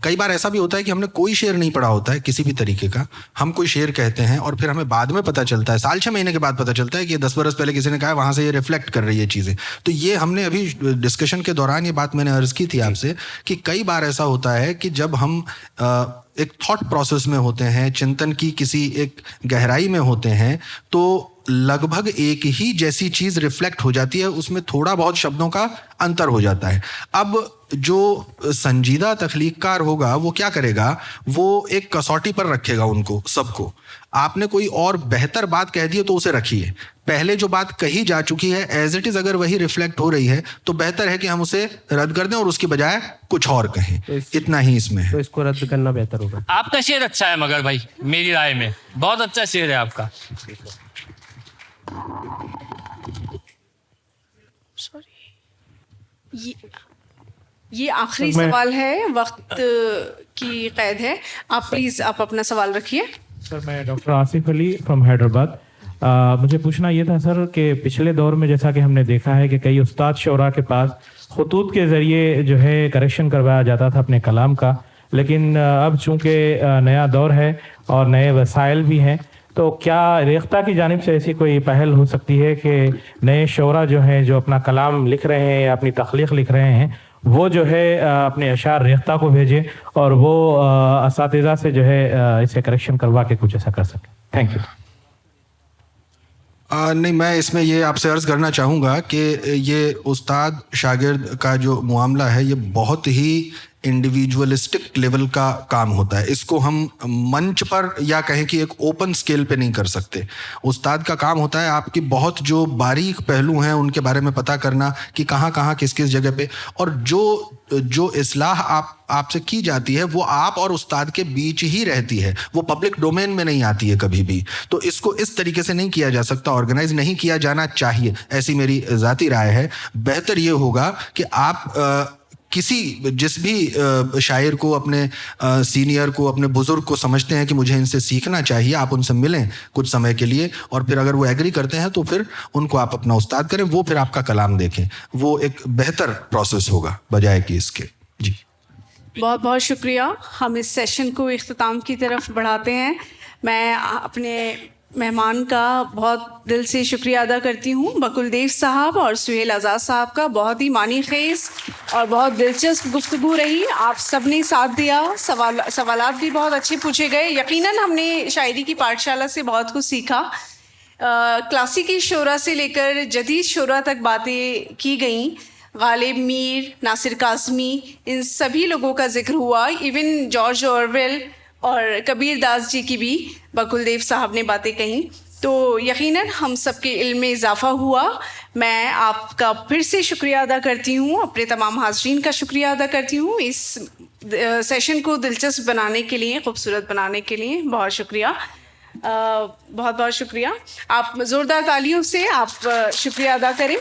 کئی بار ایسا بھی ہوتا ہے کہ ہم نے کوئی شعر نہیں پڑھا ہوتا ہے کسی بھی طریقے کا, ہم کوئی شعر کہتے ہیں اور پھر ہمیں بعد میں پتہ چلتا ہے, 6 مہینے کے بعد پتہ چلتا ہے کہ 10 برس پہلے کسی نے کہا ہے, وہاں سے یہ ریفلیکٹ کر رہی ہے چیزیں. تو یہ ہم نے ابھی ڈسکشن کے دوران یہ بات میں نے عرض کی تھی آپ سے کہ کئی بار ایسا ہوتا ہے کہ جب ہم ایک تھاٹ پروسیس میں ہوتے ہیں, چنتن کی کسی ایک گہرائی میں ہوتے ہیں, تو لگ بھگ ایک ہی جیسی چیز ریفلیکٹ ہو جاتی ہے, اس میں تھوڑا بہت شبدوں کا انتر ہو جاتا ہے. اب جو سنجیدہ تخلیق کار ہوگا وہ کیا کرے گا, وہ ایک کسوٹی پر رکھے گا ان کو سب کو. آپ نے کوئی اور بہتر بات کہہ دی ہے تو اسے رکھیے, پہلے جو بات کہی جا چکی ہے ایز اٹ از اگر وہی ریفلیکٹ ہو رہی ہے تو بہتر ہے کہ ہم اسے رد کر دیں اور اس کی بجائے کچھ اور کہیں. اتنا ہی اس میں ہے. تو اس کو رد کرنا بہتر ہوگا. آپ کا شعر اچھا ہے مگر بھائی, میری رائے میں بہت اچھا شعر ہے آپ کا. یہ آخری سوال ہے, وقت کی قید ہے. آپ پلیز آپ اپنا سوال رکھیے. سر, میں doctor Asif Ali from Hyderabad. مجھے پوچھنا یہ تھا سر کہ پچھلے دور میں جیسا کہ ہم نے دیکھا ہے کہ کئی استاد شعراء کے پاس خطوط کے ذریعے جو ہے کریکشن کروایا جاتا تھا اپنے کلام کا, لیکن اب چونکہ نیا دور ہے اور نئے وسائل بھی ہیں, تو کیا ریختہ کی جانب سے ایسی کوئی پہل ہو سکتی ہے کہ نئے شعراء جو ہیں جو اپنا کلام لکھ رہے ہیں یا اپنی تخلیق لکھ رہے ہیں, وہ جو ہے اپنے اشعار ریختہ کو بھیجیں اور وہ اساتذہ سے جو ہے اسے کریکشن کروا کے کچھ ایسا کر سکیں؟ Thank you. نہیں, میں اس میں یہ آپ سے عرض کرنا چاہوں گا کہ یہ استاد شاگرد کا جو معاملہ ہے یہ بہت ہی انڈیویجولسٹک لیول کا کام ہوتا ہے. اس کو ہم منچ پر یا کہیں کہ ایک اوپن سکیل پہ نہیں کر سکتے. استاد کا کام ہوتا ہے آپ کی بہت جو باریک پہلو ہیں ان کے بارے میں پتہ کرنا کہ کہاں کہاں کس کس جگہ پہ, اور جو اصلاح آپ سے کی جاتی ہے وہ آپ اور استاد کے بیچ ہی رہتی ہے, وہ پبلک ڈومین میں نہیں آتی ہے کبھی بھی. تو اس کو اس طریقے سے نہیں کیا جا سکتا, آرگنائز نہیں کیا جانا چاہیے, ایسی میری ذاتی رائے ہے. بہتر یہ ہوگا کہ آپ جس بھی شاعر کو, اپنے سینئر کو, اپنے بزرگ کو سمجھتے ہیں کہ مجھے ان سے سیکھنا چاہیے, آپ ان سے ملیں کچھ سمے کے لیے, اور پھر اگر وہ ایگری کرتے ہیں تو پھر ان کو آپ اپنا استاد کریں, وہ پھر آپ کا کلام دیکھیں. وہ ایک بہتر پروسیس ہوگا بجائے کہ اس کے. جی بہت بہت شکریہ. ہم اس سیشن کو اختتام کی طرف بڑھاتے ہیں. میں اپنے مہمان کا بہت دل سے شکریہ ادا کرتی ہوں. بکل دیو صاحب اور سہیل آزاد صاحب کا بہت ہی معنی خیز اور بہت دلچسپ گفتگو رہی. آپ سب نے ساتھ دیا, سوالات بھی بہت اچھے پوچھے گئے. یقیناً ہم نے شاعری کی پاٹھ شالہ سے بہت کچھ سیکھا. کلاسیکی شعراء سے لے کر جدید شعراء تک باتیں کی گئیں. غالب میر, ناصر کاظمی, ان سبھی لوگوں کا ذکر ہوا. ایون جارج آرویل اور کبیر داس جی کی بھی بکل دیو صاحب نے باتیں کہیں. تو یقیناً ہم سب کے علم میں اضافہ ہوا. میں آپ کا پھر سے شکریہ ادا کرتی ہوں, اپنے تمام حاضرین کا شکریہ ادا کرتی ہوں اس سیشن کو دلچسپ بنانے کے لیے, خوبصورت بنانے کے لیے. بہت شکریہ, بہت بہت شکریہ. آپ زوردار تالیوں سے آپ شکریہ ادا کریں.